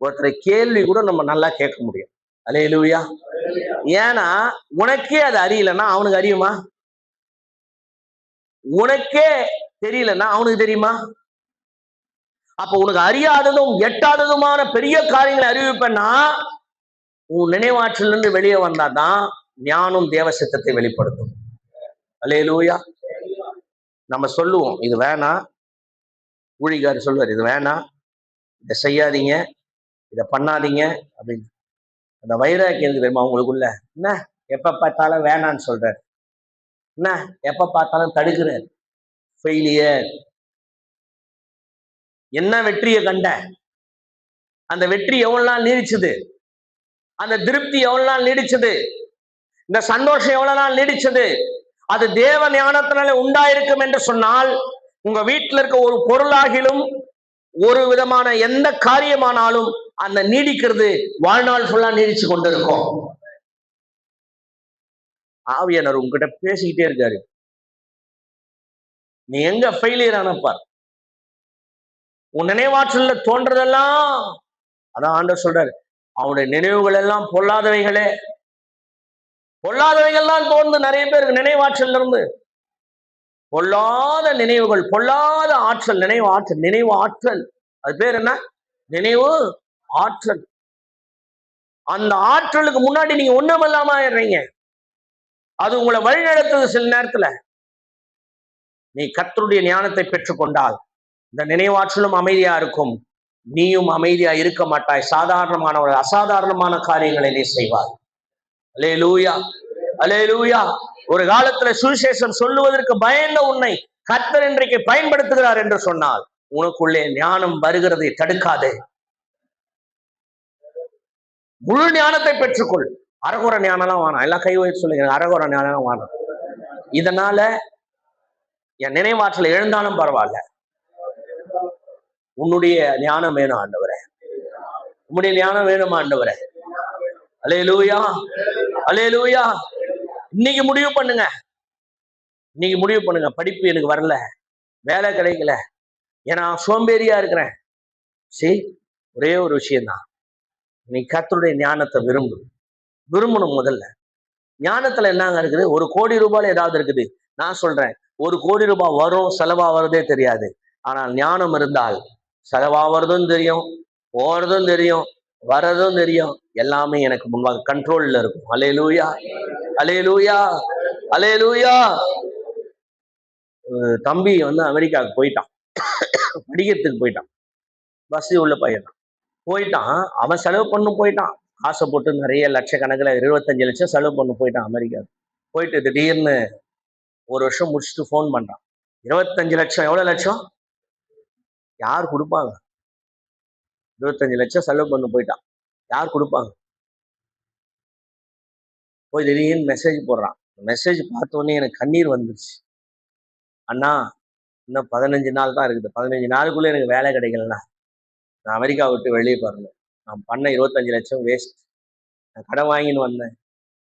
ஒருத்தரை கேள்வி கூட நம்ம நல்லா கேட்க முடியும். அல்லேலூயா. ஏன்னா உனக்கே அது அறியலன்னா அவனுக்கு அறியுமா? உனக்கே தெரியலன்னா அவனுக்கு தெரியுமா? அப்ப உனக்கு அறியாததும் எட்டாததுமான பெரிய காரியங்களை அறிவிப்பேன்னா உன் நினைவாற்றல இருந்து வெளியே வந்தாதான் ஞானம் தேவ சித்தத்தை வெளிப்படுத்தும். அல்லேலூயா. நம்ம சொல்லுவோம் இது வேணாம், ஊழிகார் சொல்லுவார் இது வேணாம், இதை செய்யாதீங்க, இதை பண்ணாதீங்க அப்படின்னு. அந்த வைராக்கியம் இருக்கு தெரியுமா உங்களுக்குள்ள? என்ன எப்ப பார்த்தாலும் வேணான்னு சொல்றாரு, என்ன எப்ப பார்த்தாலும் தடுக்கிறார். ஃபெயிலியர். என்ன வெற்றியை கண்ட? அந்த வெற்றி எவ்வளவு நாள் நீடிச்சது? அந்த திருப்தி எவ்வளவு நாள் நீடிச்சது? இந்த சந்தோஷம் எவ்வளவு நாள் நீடிச்சது? அது தேவ ஞானத்தினால உண்டாயிருக்கும் என்று சொன்னால் உங்க வீட்டில் இருக்க ஒரு பொருளாகிலும் ஒரு விதமான எந்த காரியமானாலும் அந்த நீடிக்கிறது வாழ்நாள் ஃபுல்லா நீடிச்சு கொண்டிருக்கும். ஆவியானவர் உங்ககிட்ட பேசிக்கிட்டே இருக்காரு. நீ எங்க ஃபெயிலியர் ஆனப்பார். உன் நினைவாற்றல்ல தோன்றதெல்லாம் அதான் ஆண்டவர் சொல்றாரு, அவனுடைய நினைவுகள் எல்லாம் பொல்லாதவைகளே. பொல்லாதவைகள் தான் தோன்று நிறைய பேருக்கு நினைவாற்றல் இருந்து. பொல்லாத நினைவுகள், பொல்லாத ஆற்றல், நினைவு ஆற்றல். நினைவு ஆற்றல் அது பேர் என்ன? நினைவு ஆற்றல். அந்த ஆற்றலுக்கு முன்னாடி நீங்க ஒண்ணும் இல்லாம ஆயிடுறீங்க. அது உங்களை வழிநடத்துது. சில நேரத்துல நீ கர்த்தருடைய ஞானத்தை பெற்றுக்கொண்டால் இந்த நினைவாற்றலும் அமைதியா இருக்கும், நீயும் அமைதியா இருக்க மாட்டாய். சாதாரணமான ஒரு அசாதாரணமான காரியங்களை நீ செய்வாய். அல்லேலூயா, அல்லேலூயா. ஒரு காலத்துல சுவிசேஷம் சொல்லுவதற்கு பயந்த உன்னை கர்த்தர் இன்றைக்கு பயன்படுத்துகிறார் என்று சொன்னால் உனக்குள்ளே ஞானம் வருகிறதை தடுக்காதே. முழு ஞானத்தை பெற்றுக்கொள். அரகுற ஞானம்லாம் வேணாம். எல்லாம் கை வைத்து சொல்லுங்க, அரகுற ஞானம் வேணாம். இதனால என் நினைவாற்றல எழுந்தாலும் பரவாயில்ல, உன்னுடைய ஞானம் வேணும் ஆண்டவரே, உன்னுடைய ஞானம் வேணுமா ஆண்டவரே? அல்லேலூயா, அல்லேலூயா. இன்னைக்கு முடிவு பண்ணுங்க, இன்னைக்கு முடிவு பண்ணுங்க. படிப்பு எனக்கு வரல, வேலை கிடைக்கல, ஏன்னா சோம்பேறியா இருக்கிறேன். சரி, ஒரே ஒரு விஷயம்தான், நீ கர்த்தருடைய ஞானத்தை விரும்பணும். முதல்ல ஞானத்துல என்னங்க இருக்குது? 1 கோடி ரூபாய் ஏதாவது இருக்குது? நான் சொல்றேன், 1 கோடி ரூபாய் வரும், செலவாகிறதே தெரியாது. ஆனால் ஞானம் இருந்தால் செலவாகிறதும் தெரியும், போறதும் தெரியும், வர்றதும் தெரியும். எல்லாமே எனக்கு முன்பாக கண்ட்ரோல்ல இருக்கும். அல்லேலூயா, அல்லேலூயா, அல்லேலூயா. தம்பி அமெரிக்காவுக்கு போயிட்டான், படிக்கிறதுக்கு போயிட்டான். வசதி உள்ள பையன் போயிட்டான். அவன் செலவு பண்ணு போயிட்டான், காசை போட்டு நிறைய லட்சக்கணக்கில் 25 லட்சம் செலவு பண்ணு போயிட்டான் அமெரிக்காவுக்கு. போயிட்டு திடீர்னு 1 வருஷம் முடிச்சுட்டு ஃபோன் பண்றான். 25 லட்சம். எவ்வளவு லட்சம்? யார் கொடுப்பாங்க? 25 லட்சம் செலவு பண்ணு போயிட்டான், யார் கொடுப்பாங்க? போய் திடீர்னு மெசேஜ் போடுறான். மெசேஜ் பார்த்தோன்னே எனக்கு கண்ணீர் வந்துருச்சு. அண்ணா, இன்னும் 15 நாள் தான் இருக்குது, 15 நாளுக்குள்ள எனக்கு வேலை கிடைக்கலண்ணா, நான் அமெரிக்கா விட்டு வெளியே போறேன். நான் பண்ண 25 லட்சம் வேஸ்ட். நான் கடன் வாங்கின்னு வந்தேன்,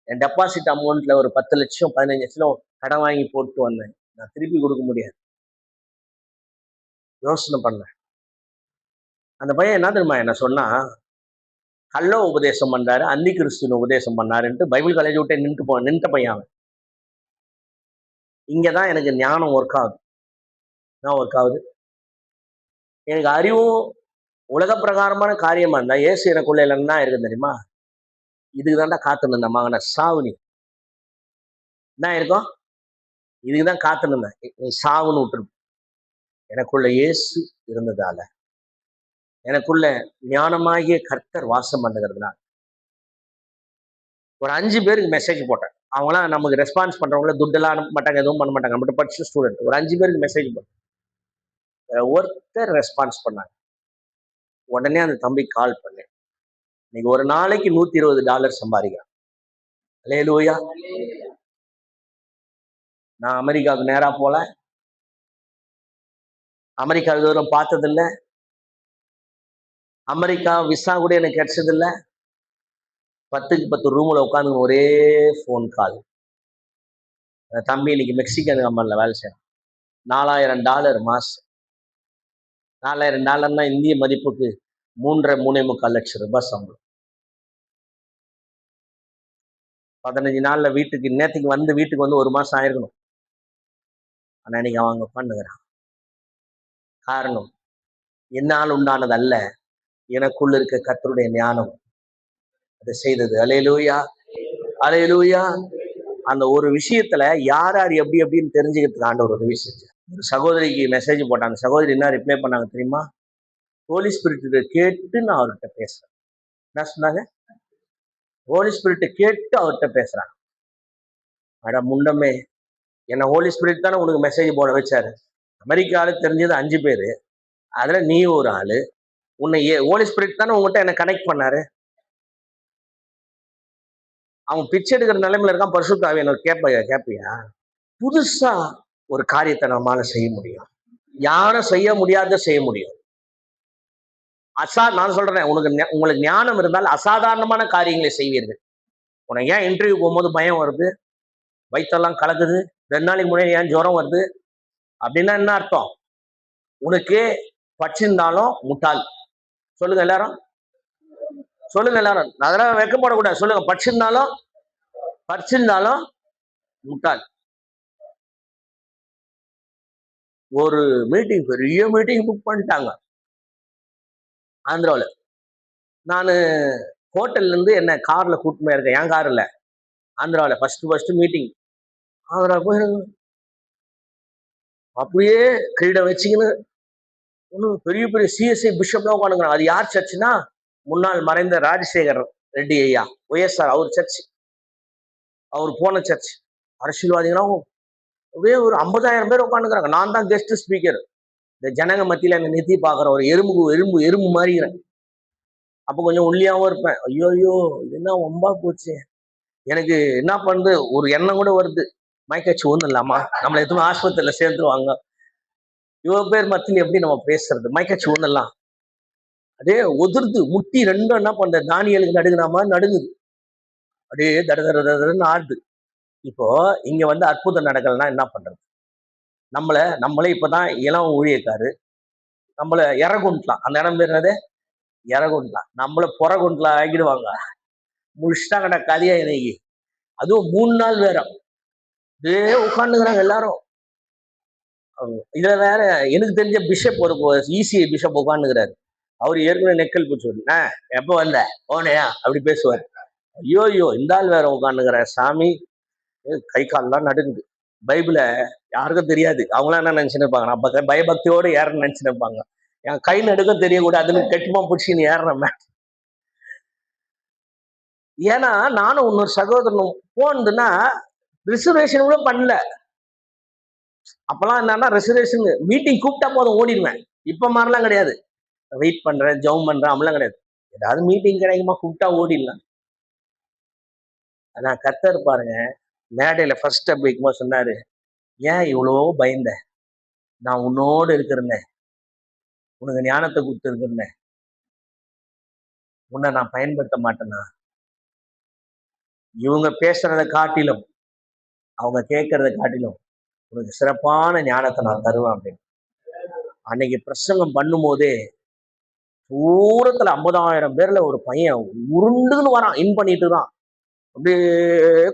என் டெபாசிட் அமௌண்ட்ல ஒரு 10 லட்சம் 15 லட்சம் கடன் வாங்கி போட்டு வந்தேன், நான் திருப்பி கொடுக்க முடியாது. யோசனை பண்ணேன். அந்த பையன் என்ன தெரியுமா என்ன சொன்னா, கள்ள உபதேசம் பண்றாரு, அந்தி கிறிஸ்துவின் உபதேசம் பண்ணாருன்ட்டு பைபிள் காலேஜ் விட்டு நின்ற பையன். இங்கதான் எனக்கு ஞானம் ஒர்க் ஆகுது. என்ன ஒர்க் ஆகுது? எனக்கு அறிவும் உலக பிரகாரமான காரியமா இருந்தா ஏசு எனக்குள்ள இல்லைன்னா இருக்கு தெரியுமா? இதுக்கு தான்டா காத்து நின்ற மகன சாவுனி. என்ன இருக்கும்? இதுக்குதான் காத்து நின்றேன், நீ சாவுன்னு விட்டுரு. எனக்குள்ள இயேசு இருந்ததால, எனக்குள்ள ஞானமாகிய கர்த்தர் வாசம் பண்ணுகிறதுனால ஒரு 5 பேருக்கு மெசேஜ் போட்டேன். அவங்களாம் நமக்கு ரெஸ்பான்ஸ் பண்றவங்கள துட்டெல்லாம் அனுப்ப மாட்டாங்க, எதுவும் பண்ண மாட்டாங்க, மட்டும் படிச்ச ஸ்டூடெண்ட். ஒரு 5 பேருக்கு மெசேஜ் போட்டேன். ஒருத்தர் ரெஸ்பான்ஸ் பண்ணாங்க. உடனே அந்த தம்பி கால் பண்ணேன். இன்னைக்கு ஒரு நாளைக்கு $120 சம்பாதிக்கிறான். அல்லேலூயா. நான் அமெரிக்காவுக்கு நேரா போல, அமெரிக்கா தூரம் பார்த்ததில்லை, அமெரிக்கா விசா கூட எனக்கு கிடைச்சதில்லை. 10க்கு 10 ரூம்ல உட்காந்து ஒரே ஃபோன் கால். தம்பி இன்னைக்கு மெக்சிகன் கம்பெனில வேலை செய்யறான், $4000 மாசம். $4000 இந்திய மதிப்புக்கு 3.5 லட்சம் ரூபாய் சம்பளம். 15 நாள்ல வீட்டுக்கு, நேற்றுக்கு வீட்டுக்கு வந்து 1 மாசம் ஆயிருக்கணும். ஆனா இன்னைக்கு அவங்க பண்ணுகிறான். காரணம், என்னால் உண்டானது அல்ல, எனக்குள்ள இருக்க கர்த்தருடைய ஞானம் அதை செய்தது. அல்லேலூயா, அல்லேலூயா. அந்த ஒரு விஷயத்துல யார் யார் எப்படி எப்படின்னு தெரிஞ்சுக்கிறதுக்கு ஆண்டவர் உதவி செஞ்சார். ஒரு சகோதரிக்கு மெசேஜ் போட்டாங்க. சகோதரி என்ன ரிப்ளை பண்ணாங்க தெரியுமா? ஹோலி ஸ்பிரிட் கேட்டு நான் அவர்கிட்ட பேசுறேன். என்ன சொன்னாங்க? ஹோலி ஸ்பிரிட் கேட்டு அவர்கிட்ட பேசுறாங்க. அட முண்டமே, என்ன ஹோலி ஸ்பிரிட் தானே உனக்கு மெசேஜ் போட வச்சாரு. அமெரிக்கால தெரிஞ்சது 5 பேரு, அதுல நீ ஒரு ஆளு. உன்னை ஹோலி ஸ்பிரிட் தானே உங்ககிட்ட என்ன கனெக்ட் பண்ணாரு. அவன் பிச்சை எடுக்கிற நிலைமையில இருக்கான். பரிசுத்த ஆவியானவர் கேட்பியா? புதுசா ஒரு காரியத்தை நம்மால செய்ய முடியும். யாரும் செய்ய முடியாத செய்ய முடியும். நான் சொல்றேன், உங்களுக்கு ஞானம் இருந்தால் அசாதாரணமான காரியங்களை செய்வீர்கள். உனக்கு ஏன் இன்டர்வியூ போகும்போது பயம் வருது, வயிற்றெல்லாம் கலக்குது, 2 நாளைக்கு முன்னாடி ஏன் ஜுரம் வருது அப்படின்னா என்ன அர்த்தம்? உனக்கு படிச்சிருந்தாலும் முட்டாள். சொல்லுங்க எல்லாரும், சொல்லுங்க எல்லாரும். அதெல்லாம் வெக்கப்படக்கூடாது. சொல்லுங்க, படிச்சிருந்தாலும் முட்டாள். ஒரு மீட்டிங், பெரிய மீட்டிங் புக் பண்ணிட்டாங்க ஆந்திராவில். நான் ஹோட்டல்ல இருந்து என்ன கார்ல கூட்டிட்டு இருக்கேன், என் கார் இல்ல, ஆந்திராவில் ஃபர்ஸ்ட் மீட்டிங். ஆந்திரா போய் அப்படியே கிரீடம் வச்சுக்கின்னு ஒன்றும் பெரிய பெரிய சிஎஸ்ஐ பிஷப்லாம் உட்காந்துக்கிறாங்க. அது யார் சர்ச்சுன்னா, முன்னாள் மறைந்த ராஜசேகர் ரெட்டி ஐயா ஒய்எஸ்ஆர் அவர் சர்ச், அவர் போன சர்ச். அரசியல்வாதிகளும் அப்படியே ஒரு 50,000 பேர் உட்காந்துக்கிறாங்க. நான் தான் கெஸ்ட் ஸ்பீக்கர். இந்த ஜனங்க மத்தியில என்ன நிறுத்தி பார்க்குற ஒரு எறும்பு மாறிக்கிறேன். அப்போ கொஞ்சம் ஒல்லியாவும் இருப்பேன். ஐயோ இது என்ன ரொம்ப போச்சு. எனக்கு என்ன பண்ணுது ஒரு எண்ணம் கூட வருது, மயக்காச்சு ஒன்றும் இல்லாமா நம்மளை எதுவும் ஆஸ்பத்திரியில சேர்த்துருவாங்க, இவ்வளவு பேர் மத்தியில் எப்படி நம்ம பேசுறது, மயக்காச்சு ஒன்றுலாம் அதே ஒதிர்ந்து முட்டி ரெண்டும் என்ன பண்ற, தானியலுக்கு நடுங்கினாமா நடுங்குது, அப்படியே தடன்னு ஆடுது. இப்போ இங்க வந்து அற்புதம் நடக்கலன்னா என்ன பண்றது? நம்மளே இப்பதான் இளம் ஊழியக்காரு, நம்மள இறகுண்டலாம், அந்த இடம் பேர் என்னது, இறகுண்டலாம். நம்மள புறகுண்டலாம் ஆகிடுவாங்க. முடிச்சுட்டாங்கடா கதையா இன்னைக்கு. அதுவும் 3 நாள் வேற இதே உட்காந்துக்கிறாங்க எல்லாரும். இதுல வேற எனக்கு தெரிஞ்ச பிஷப் ஒரு இசிஐ பிஷப் உட்காந்துக்கிறாரு. அவர் ஏற்கனவே நெக்கல் பிடிச்சு எப்ப வந்த ஓனையா அப்படி பேசுவார். ஐயோ இந்த ஆள் வேற உட்காந்துக்கிற சாமி, கை கால்லாம் நடுங்குது. பைபிள யாருக்கும் தெரியாது, அவங்களாம் என்ன நினைச்சுன்னு இருப்பாங்க, நம்ம பயபக்தியோடு ஏறன்னு நினைச்சுன்னு இருப்பாங்க. என் கை நடுக்கம் தெரியக்கூடாதுன்னு கெட்டுமா பிடிச்சின்னு ஏறினமே. ஏன்னா நானும் இன்னொரு சகோதரனும் போனதுன்னா ரிசர்வேஷன் கூட பண்ணல. அப்பெல்லாம் என்னன்னா ரிசர்வேஷன் மீட்டிங் கூப்பிட்டா போதும் ஓடிடுவேன். இப்ப மாதிரிலாம் கிடையாது, வெயிட் பண்றேன் ஜெபம் பண்றேன் அப்படிலாம் கிடையாது. ஏதாவது மீட்டிங் கிடைக்குமா கூப்பிட்டா ஓடிடலாம். ஆனா கர்த்தர் பாருங்க, மேடையில ஃபர்ஸ்ட் ஸ்டெப் வைக்கும்போது சொன்னாரு, ஏன் இவ்வளோ பயந்த, நான் உன்னோடு இருக்கிறேன், உனக்கு ஞானத்தை கொடுத்து இருக்கிறேன், உன்னை நான் பயன்படுத்த மாட்டேனா? இவங்க பேசுறதை காட்டிலும் அவங்க கேட்கறதை காட்டிலும் உனக்கு சிறப்பான ஞானத்தை நான் தருவேன் அப்படின்னு. அன்னைக்கு பிரசங்கம் பண்ணும் போதே தூரத்துல 50,000 பேர்ல ஒரு பையன் உருண்டுன்னு வரான், இன் பண்ணிட்டு தான் அப்படியே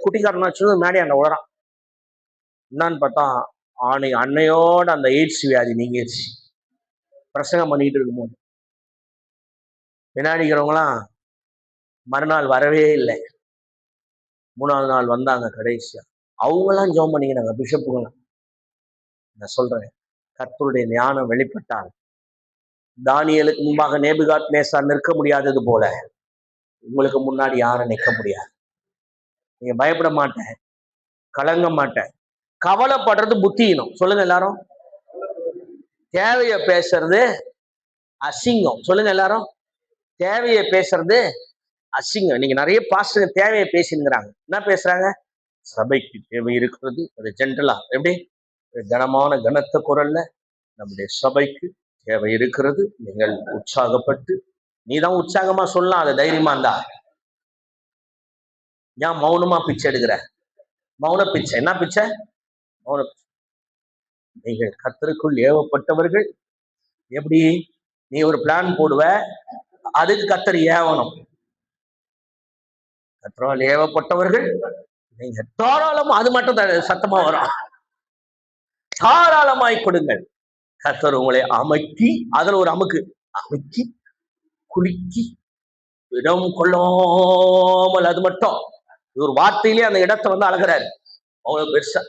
குட்டிக்காரனாச்சு மேடையாண்ட உழறான். என்னன்னு பார்த்தா அன்னையோட அந்த எய்ட்ஸ் வியாதி நீங்கிடுச்சு. பிரசங்கம் பண்ணிட்டு இருக்கும்போது வினாடிக்கிறவங்களாம் மறுநாள் வரவே இல்லை. 3ஆவது நாள் வந்தாங்க கடைசியா. அவங்கெல்லாம் ஜெபம் பண்ணிக்கிறாங்க, பிஷப்புங்களாம். நான் சொல்றேன், கர்த்தருடைய ஞானம் வெளிப்பட்டால் தானியேலுக்கு முன்பாக நேபுகாத்நேச்சார் நிற்க முடியாதது போல உங்களுக்கு முன்னாடி யாரும் நிற்க முடியாது. நீங்க பயப்பட மாட்டேன், கலங்க மாட்டேன். கவலைப்படுறது புத்தியினம். சொல்லுங்க எல்லாரும். தேவையை பேசுறது அசிங்கம். சொல்லுங்க எல்லாரும். தேவையை பேசுறது அசிங்கம். நீங்க நிறைய பாஸ்டர் தேவையை பேசினுங்கிறாங்க. என்ன பேசுறாங்க? சபைக்கு தேவை இருக்கிறது, அது ஜென்ரலா எப்படி கனமான கனத்த குரல்ல, நம்முடைய சபைக்கு தேவை இருக்கிறது, நீங்கள் உற்சாகப்பட்டு, நீதான் உற்சாகமா சொல்லலாம், அது தைரியமா இருந்தா. ஏன் மௌனமா பிச்சை எடுக்கிற? மௌன பிச்சை. என்ன பிச்சை? மௌன பிச்சை. நீங்கள் கர்த்தருக்குள் ஏவப்பட்டவர்கள். எப்படி நீ ஒரு பிளான் போடுவ, அதுக்கு கர்த்தர் ஏவணும். கர்த்தரால் ஏவப்பட்டவர்கள் நீங்க தாராளமா, அது மட்டும் சத்தமா வரும், தாராளமாய் கொடுங்கள். கர்த்தர் உங்களை அமுக்கி, அதுல ஒரு அமுக்கு, அமுக்கி குலுக்கி இடம் கொள்ளாமல், அது மட்டும் ஒரு வார்த்தையிலே அந்த இடத்தை வந்து அழகுறாரு. அவ்வளவு பெருசா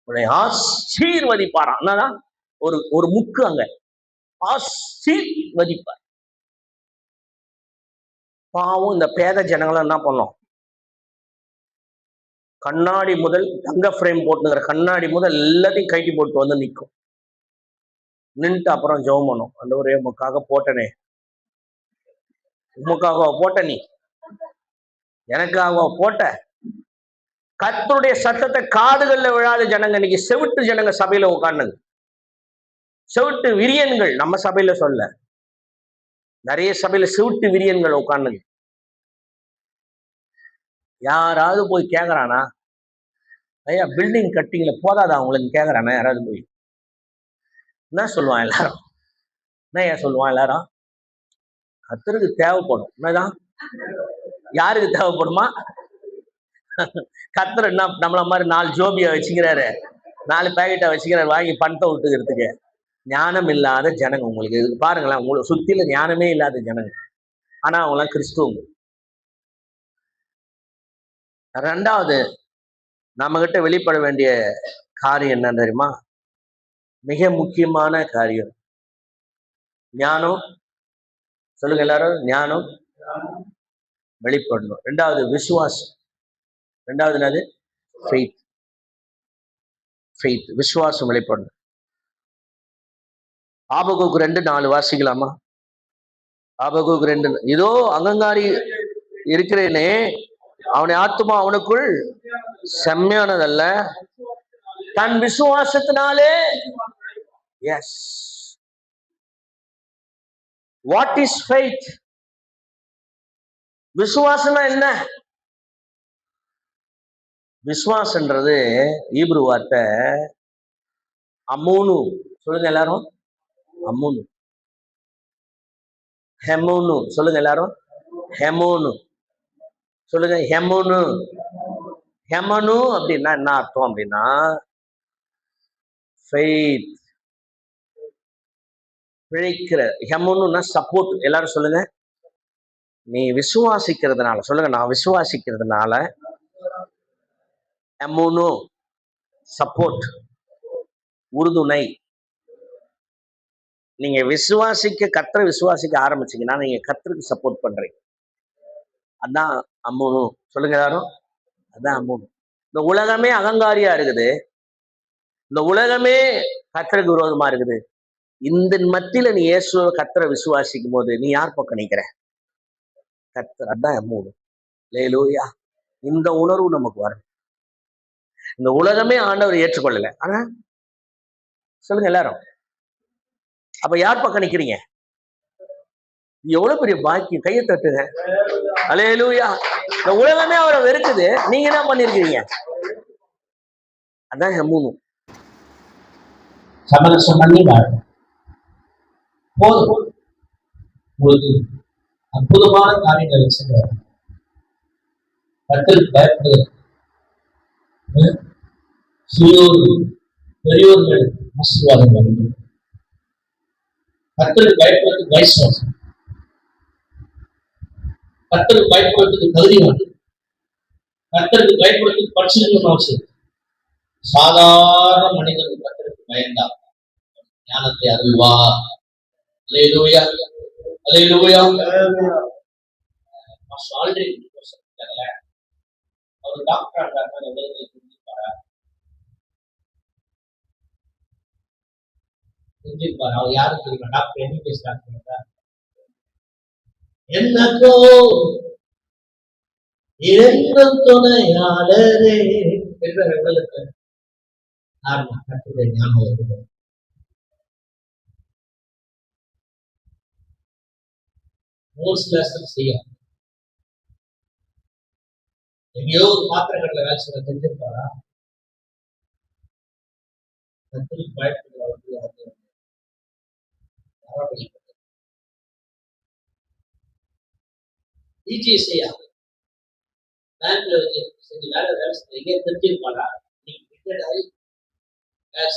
உன்னை ஆசீர்வதிப்பாராம். என்னதான் ஒரு ஒரு முக்கு அங்க, ஆசீர்வதிப்பார். பாவம் இந்த பேத ஜனங்களும் என்ன பண்ணோம், கண்ணாடி முதல், தங்க ஃப்ரேம் போட்டுங்கிற கண்ணாடி முதல் எல்லாத்தையும் கைட்டி போட்டு வந்து நிற்கும். நின்றுட்டு அப்புறம் ஜெபம் பண்ணும், ஆண்டவரே உமக்காக போட்டனே, உமக்காக போட்ட, நீ எனக்காக போட்ட. கர்த்தருடைய சத்தத்தை காதுகள்ல விழாத ஜனங்க இன்னைக்கு செவிட்டு ஜனங்க சபையில உட்கார்ந்தது, செவிட்டு விரியன்கள். நம்ம சபையில சொல்ல, நிறைய சபையில செவிட்டு விரியன்கள் உட்கார்ந்தது. யாராவது போய் கேக்குறானா, ஐயா பில்டிங் கட்டிங்கள போதாதா அவங்களுக்கு கேக்குறானா? யாராவது போய் என்ன சொல்லுவான் எல்லாரும்? என்ன ஏன் சொல்லுவான் எல்லாரும்? கர்த்தருக்கு தேவைப்படும். என்னதான் யாருக்கு தேவைப்படுமா? கர்த்தர் என்ன நம்மள மாதிரி 4 ஜோபியா வச்சுக்கிறாரு, 4 பேக்கெட்டை வச்சுக்கிறாரு வாங்கி பணத்தை விட்டுக்கிறதுக்கு? ஞானம் இல்லாத ஜனங்க. உங்களுக்கு இது பாருங்களேன், உங்களுக்கு சுத்தில ஞானமே இல்லாத ஜனங்க, ஆனா அவங்களாம் கிறிஸ்துவங்க. ரெண்டாவது நம்ம கிட்ட வெளிப்பட வேண்டிய காரியம் என்ன தெரியுமா? மிக முக்கியமான காரியம் ஞானம். சொல்லுங்க எல்லாரும், ஞானம் வெளிப்படணும். ரெண்டாவது விசுவாசம். ரெண்டாவது என்னது? ஃபெய்த். ஃபெய்த், விசுவாசம் வெளிப்படணும். ஆபகுக்கு 2:4 வாசிக்கலாமா? ஆபகுக்கு 2, இதோ அகங்காரி இருக்கிறேனே, அவனை ஆத்துமா அவனுக்குள் செம்மையானதல்ல, தன் விசுவாசத்தினாலே. எஸ். What is faith? விசுவாசம்னா என்ன? விசுவாசன்றது ஈப்ரு வார்த்தை அம்மூனு. சொல்லுங்க எல்லாரும், அம்மூனு. ஹெமோனு. சொல்லுங்க எல்லாரும், ஹெமோனு. சொல்லுங்க, ஹெமோனு. ஹெமனு அப்படின்னா என்ன அர்த்தம் அப்படின்னா, ஃபெய்த், பிழைக்கிற. ஹெமோனுன்னா சப்போர்ட். எல்லாரும் சொல்லுங்க, நீ விசுவாசிக்கிறதுனால. சொல்லுங்க, நான் விசுவாசிக்கிறதுனால. ஹெமோனு சப்போர்ட், உறுதுணை. நீங்க விசுவாசிக்க, கர்த்தரை விசுவாசிக்க ஆரம்பிச்சீங்கன்னா நீங்க கர்த்தருக்கு சப்போர்ட் பண்றீங்க. அதான் அம்மோனு. சொல்லுங்க எல்லாரும், அதான் அம்மோனு. இந்த உலகமே அகங்காரியா இருக்குது, இந்த உலகமே கர்த்தருக்கு விரோதமா இருக்குது. இந்த மத்தியில நீ இயேசுவை கர்த்தரை விசுவாசிக்கும் போது நீ யார் பக்கம் நிக்கிற? கர்த்தர். அதான் அம்மோனு. அல்லேலூயா. இந்த உணர்வு நமக்கு வரும். இந்த உலகமே ஆண்டவர் ஏற்றுக்கொள்ளல, ஆனா சொல்லுங்க எல்லாரும், அப்ப யார் பக்கம் நிக்கிறீங்க? எவ்வளவு பெரிய பாக்கியம்! கையை தட்டுங்க. அல்லேலூயா. இந்த உலகமே அவரை வெறுக்குது, நீங்க என்ன பண்ணிருக்கீங்க? அதான் ஹெமோனு. சமரசம் பண்ணி வாழணும். போதும். உங்களுக்கு அற்புதமான காரியங்களை செய்வார். கர்த்தருக்கு பயப்படுவது சிறியோர்கள் பெரியோர்கள் ஆசீர்வாதம் வருது. கர்த்தருக்கு பயப்படுறதுக்கு வயசு அவசியம். கர்த்தருக்கு பயப்படுறதுக்கு தகுதி வேணும். கர்த்தருக்கு பயப்படுறதுக்கு பரிசுத்தம் அவசியம். சாதாரண மனிதர்கள் கர்த்தருக்கு பயந்தா ஞானத்தை அருள்வார். அல்லேலூயா, அல்லேலூயா. ஆல்ரெடி அவர் டாக்டர் செஞ்சிருப்பாரு. அவர் யாரும் தெரியுமா? Doctor MBBS doctor. என்னக்கோ இரண்டும் துணையாளரே என்ற உடலுக்கு ஆமா கட்டுரை ஞாபகம் இருக்குது. செய்யும் எங்கேயோ ஒரு பாத்திரங்கள்ல வேலை செய்ய தெரிஞ்சிருப்பாரா? கர்த்தருக்கு பயப்படுகிறவர்கள் செய்யா பேங்க்ல வச்சு செஞ்சு வேலை செய்ய எங்கேயும் தெரிஞ்சிருப்பாரா? நீங்க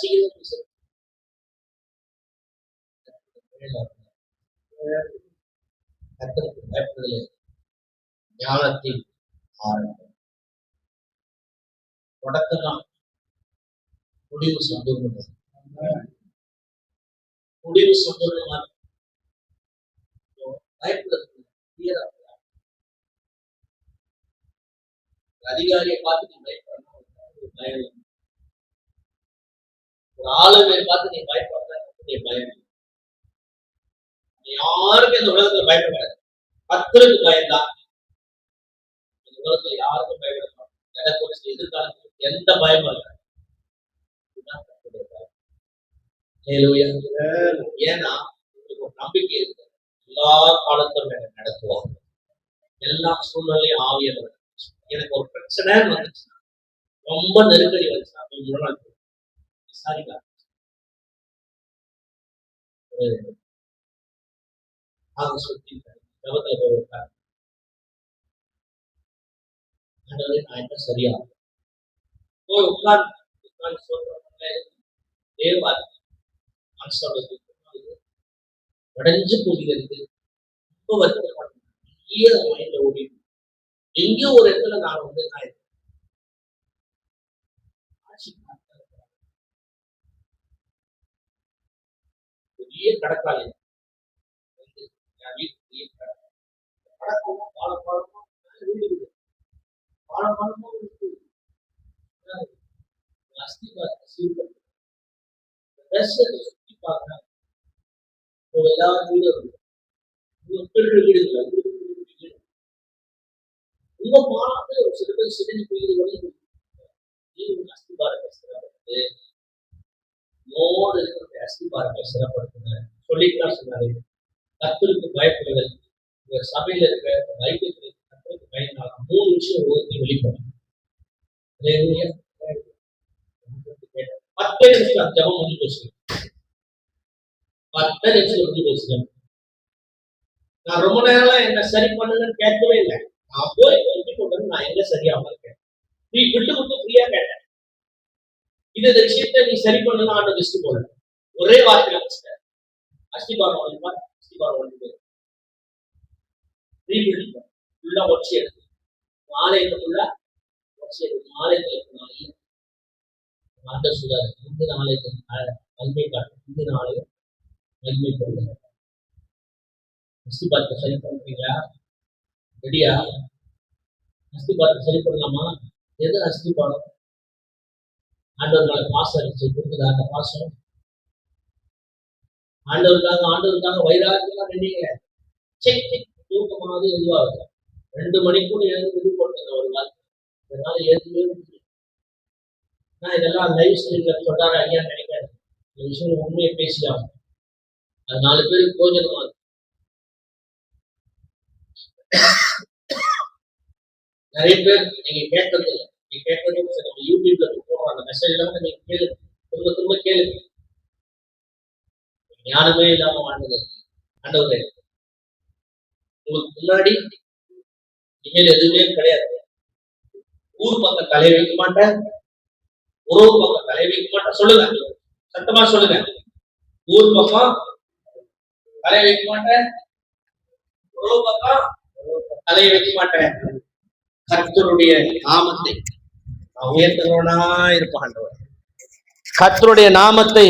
சீக்கிரம் கர்த்தருக்கு பயப்படுதலே ஞானத்தின் ஆரம்பம். தொடக்கம் முடிவு சந்தோஷம். முடிவு சந்தோஷமா பயப்படுறது அதிகாரியை பார்த்து நீ பயப்படணும், பயம். ஒரு ஆளுமையை பார்த்து நீ பயப்படுற பயம். யாருக்கும் இந்த உலகத்துல பயப்படாது. கர்த்தருக்கு பயந்தான். இந்த உலகத்துல யாருக்கும் பயப்பட மாட்டோம். எனக்கு ஒரு எதிர்காலத்துக்கு எந்த பயமும் இல்லை. ஏன்னா உங்களுக்கு ஒரு நம்பிக்கை இருக்கு. எல்லா காலத்திலும் எனக்கு நடத்துவாங்க. எல்லா சூழ்நிலையும் ஆவியர். எனக்கு ஒரு பிரச்சனை வந்துச்சு, ரொம்ப நெருக்கடி வந்துச்சு அப்படின்னு விசாரிக்கலாம். சுத்தி ஜபத்துல போய் வைத்தார். நான் என்ன சரியா போய் உட்கார்ந்து சொல்றேன். தேவா மனசோட உடஞ்சு போகிறது. ரொம்ப வருத்தப்பட்ட ஓடி எங்கேயோ ஒரு இடத்துல நான் பெரிய கடற்காலை சுத்தி பார்க்க எல்லாரும் வீடு உங்க மாநாட்டு ஒரு சில பேர் சிறந்து போகிறது. அஸ்திபாரத்தை சிறப்படுத்து, நோடு இருக்கிற அஸ்திபாரத்தை சிறப்படுத்துங்க சொல்லிட்டு சொன்னாரு. கர்த்தருக்கு பயப்படுதல். உங்க சபையில இருக்க ஐக்கியத்துல கர்த்தருக்கு பயந்தாலும் 3 விஷயம் ஒவ்வொருத்தையும் வெளிப்படும். 10 நிமிஷம் ஜபம் முடிஞ்சு போச்சு. 10 நிமிஷம் முடிஞ்சு போச்சு. நான் ரொம்ப நேரம் என்ன சரி பண்ணுங்கன்னு கேட்கவே இல்லை. நான் போய் நான் எங்க சரியாம இருக்கேன் நீ விட்டு விட்டு ஃப்ரீயா கேட்டேன். இந்த விஷயத்த நீ சரி பண்ணலாம் ஆண்டு லிஸ்ட் போல ஒரே வார்த்தையில வச்சுட்டேன். அஸ்திபாரம் ஒட்சி எடுத்து ஆலயத்துக்குள்ள ஒட்சி எடுத்து ஆலயத்துல ஆண்ட சுதாரு இந்த ஆலயத்தின் நன்மை காட்டும். இந்த ஆலயம் நன்மை கொள்ளுங்க. அஸ்திபாரத்தை சரி பண்றீங்களா? ரெடியா? அஸ்திபாரத்தை சரி பண்ணலாமா? எது அஸ்திபாரம்? ஆண்டவர் மேல பாசம் இருந்துச்சு, கொடுக்குதா அந்த பாசம்? ஆண்டவருக்காக வைராக்கியமா நின்னீங்க. தூக்கமானது எதுவாகுது 2 மணிக்கூட எழுந்து இது போட்டேன் ஒரு நாள். இதனால ஏற்கனவே நான் இதெல்லாம் லைவ் ஸ்ட்ரீம்ல சொல்றாரு ஐயா நினைக்காது. இந்த விஷயம் உண்மையை பேசியாகும். அது 4 பேருக்கு பிரயோஜனமா இருக்கு. நிறைய பேர் நீங்க கேட்கறது இல்லை. நீங்க கேட்கறதே நம்ம யூடியூப்ல போடுறோம் அந்த மெசேஜ் எல்லாம் நீங்க கேளு, திரும்ப கேளுங்க. ஞானமே இல்லாம வாழ்ந்தது ஆண்டவரே உங்களுக்கு முன்னாடி இனிமேல் எதுவுமே கிடையாது. ஊர் பக்கம் தலை வைக்க மாட்டேன், உறவு பக்கம் தலை வைக்க மாட்டேன். சொல்லுங்க, சத்தமா சொல்லுங்க. ஊர் பக்கம் தலை வைக்க மாட்டேன், உறவு பக்கம் தலை வைக்க மாட்டேன். கர்த்தருடைய நாமத்தை நான் உயர்த்துறவனா இருப்பேன். கர்த்தருடைய நாமத்தை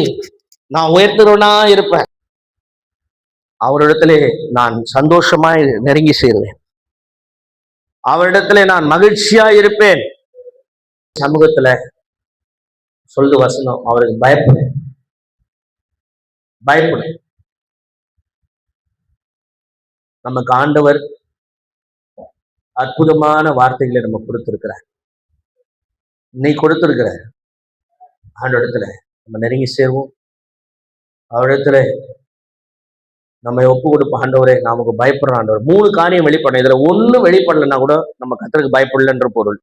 நான் உயர்த்துறவனா இருப்பேன். அவரிடத்திலே நான் சந்தோஷமாய் நெருங்கி சேருவேன். அவரிடத்திலே நான் மகிழ்ச்சியா இருப்பேன். சமூகத்துல சொல்லு வசனம், அவருக்கு பயப்படு. நமக்கு ஆண்டவர் அற்புதமான வார்த்தைகளை நம்ம கொடுத்திருக்கிறார். நீ கொடுத்திருக்கிற ஆண்டவரிடத்துல நம்ம நெருங்கி சேருவோம். அவரிடத்துல நம்ம ஒப்பு கொடுப்போம். ஆண்டவரே நமக்கு பயப்படுற ஆண்டவர் 3 காரியம் வெளிப்படணும். இதுல 1 வெளிப்படலைன்னா கூட நம்ம கர்த்தருக்கு பயப்படலன்ற பொருள்.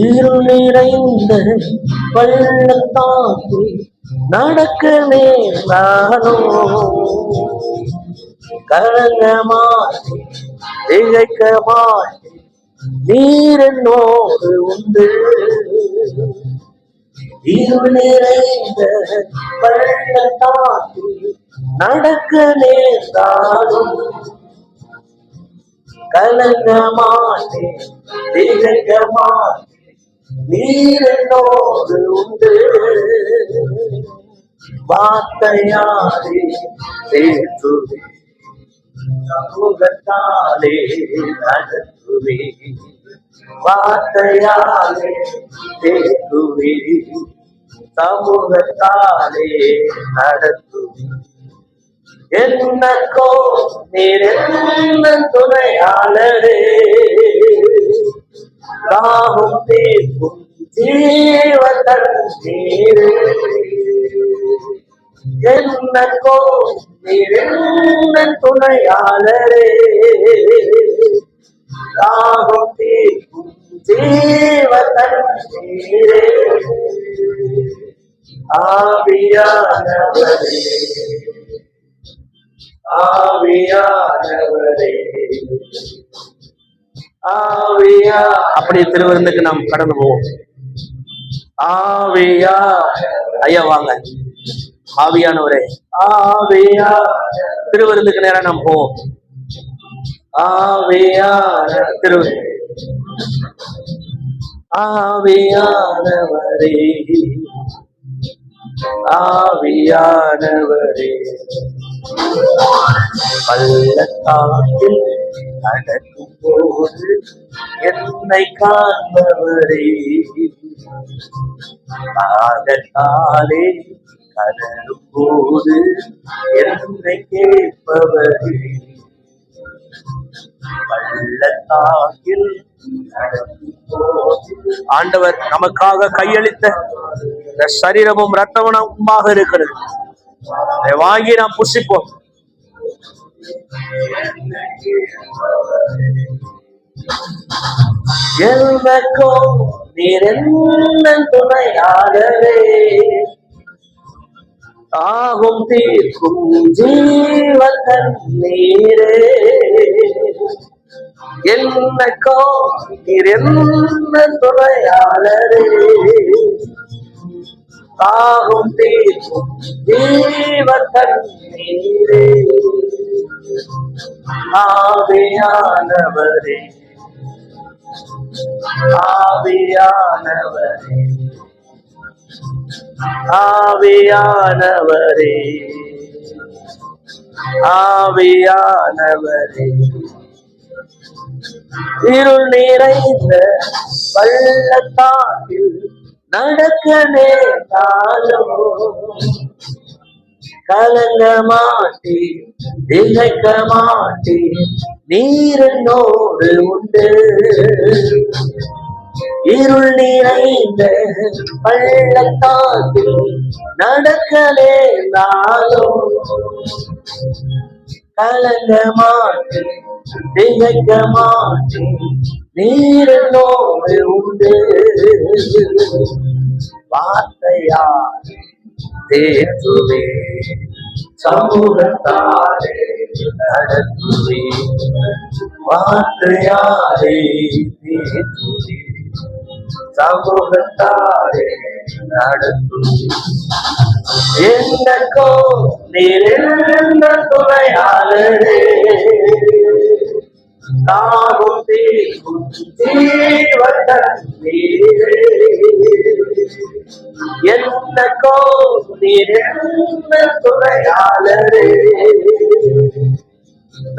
இருள் நிறைந்த பள்ளத்தாக்கில் நடக்க நேர்ந்தாலும் கலங்க மாட்டேன், திகைக்க மாட்டேன், நீர் என்னோடு உண்டு. இருள் நிறைந்த பள்ளத்தாக்கில் நடக்க நேர்ந்தாலும் கலங்க மாட்டேன், திகைக்க மாட்டேன், நீர் என்னோடு உண்டு. வார்த்தையாலே தேற்றுவே, சமூகத்தாலே நடத்துவே. வார்த்தையாலே தேற்றுவே, சமூகத்தாலே நடத்துவே. என்னக்கோ நீர் என்ன துணையாளரே, தாகும் தீர்க்கும் ஜீவதன் நீரே. என்னக்கோ நீர் என்ன துணையாளரே, தாகும் தீர்க்கும் ஜீவதன் நீரே. ஆவியானவரே, ஆவியானவரே, ஆவியா. அப்படி திருவிருந்துக்கு நாம் கடந்து போவோம். ஆவியா, ஐயா வாங்க. ஆவியானவரே, ஆவியா. திருவிருந்துக்கு நேரம் நாம் போவோம். ஆவியான ஆவியானவரே, ஆவியானவரே. பள்ளத்தாக்கில் நடக்கும் போது என்னை காண்பவரே, ஆகத்தாலே கடலும் போது என்னை கேட்பவரே. பள்ளத்தாக்கில் நடக்கும் போது ஆண்டவர் நமக்காக கையளித்த இந்த சரீரமும் ரத்தமுமாக இருக்கிறது. அதை வாங்கி நாம் புசிப்போம். எனக்கோ நீர் என்ன துணையாளரே, ஆகும் தீர்க்கும் ஜீவதன் நீரே. என்னக்கோ நீர் என்ன துணையாளரே, ஆகும் தீர்க்கும் ஜீவதன் நீரே. ஆவியானவரே, ஆவியானவரே, ஆவியானவரே, ஆவியானவரே. இருள் நிறைந்த பள்ளத்தாக்கில் நடக்க நேர்ந்தாலும் கலங்க மாட்டேன், திகைக்க மாட்டேன், நீர் என்னோடு உண்டு. இருள் நிறைந்த பள்ளத்தாக்கில் நடக்க நேர்ந்தாலும் கலங்க மாட்டேன், திகைக்க மாட்டேன், நீர் என்னோடு உண்டு. வார்த்தையால் தேற்றுவே, சமூகத்தாலே நடத்துவே. வார்த்தையாலே தேற்றுவே, சமூகத்தாலே நடத்துவே. என்னக்கோ நீர் என்ன துணையாளரே, தாகும் தீர்க்கும் ஜீவதன் நீரே. என்னக்கோ நீர் என்ன துணையாளரே,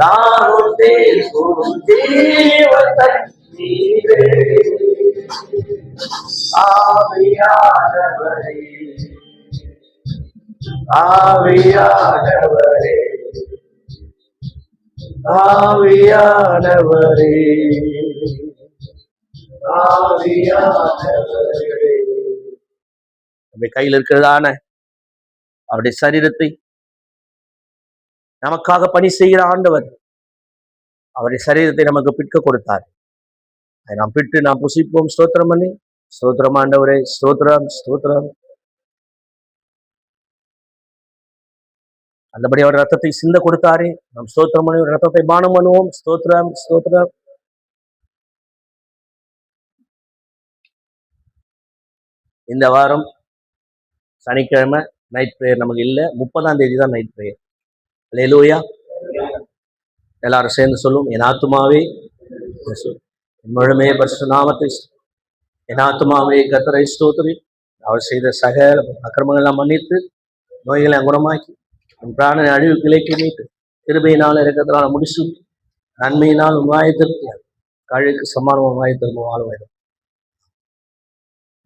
தாகும் தீர்க்கும் ஜீவதன் நீரே. ஆவியானவரே, ஆவியானவரே, ஆவியானவரே, ஆவியானவரே. நம்ம கையில் இருக்கிறதான அவருடைய சரீரத்தை நமக்காக பணி செய்கிற ஆண்டவர் அவருடைய சரீரத்தை நமக்கு பிற்க கொடுத்தார். அதை நாம் பிட்டு நாம் புசிப்போம். ஸ்தோத்திரம் பண்ணி, ஸ்தோத்திரம் ஆண்டவரே, ஸ்தோத்திரம், ஸ்தோத்திரம். அந்தபடி அவர் ரத்தத்தை சிந்த கொடுத்தாரே, நாம் ஸ்தோத்திரம் பண்ணி ரத்தத்தை பானம் பண்ணுவோம். ஸ்தோத்திரம், ஸ்தோத்திரம். இந்த வாரம் சனிக்கிழமை நைட் பிரேயர் நமக்கு இல்லை, 30ஆம் தேதி தான் நைட் பிரேயர். அல்லேலூயா. எல்லாரும் சேர்ந்து சொல்லுவோம். என் ஆத்துமாவே என் முழுமே பரிசுத்த நாமத்தை, என் ஆத்துமாவே கர்த்தரை ஸ்தோத்திரி. அவர் செய்த சகல அக்கிரமங்கள்லாம் மன்னித்து, நோய்களை குணமாக்கி, உன் பிராணனை அழிவு கிளைக்கு மீட்டு, கிருபையினால் இருக்கிறதுனால முடிச்சு, நன்மையினால் வாய் திருப்தியார் கழுக்கு சமானமும் வாய் திரும்ப வாழ்வாயிடும்.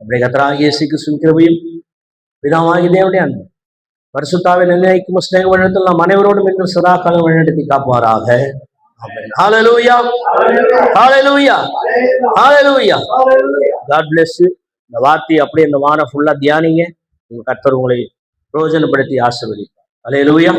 அப்படி கர்த்தராகிய இயேசு கிறிஸ்துவின் கிருபையும் பிதாவாகிய தேவனுடைய அன்பு பரிசுத்தாவின் நிர்ணயிக்கும் ஸ்நேக வழிநடத்தல் நாம் அனைவரோடும் என்று சதா காலம் வழிநடத்தி காப்பாராக. ஆமென். ஹல்லேலூயா, ஹல்லேலூயா, ஹல்லேலூயா. God bless you. இந்த வார்த்தையை அப்படியே இந்த வாரம் ஃபுல்லா தியானிங்க. உங்க கர்த்தர் உங்களை பிரயோஜனப்படுத்தி ஆசீர்வதிப்பார். ஹல்லேலூயா.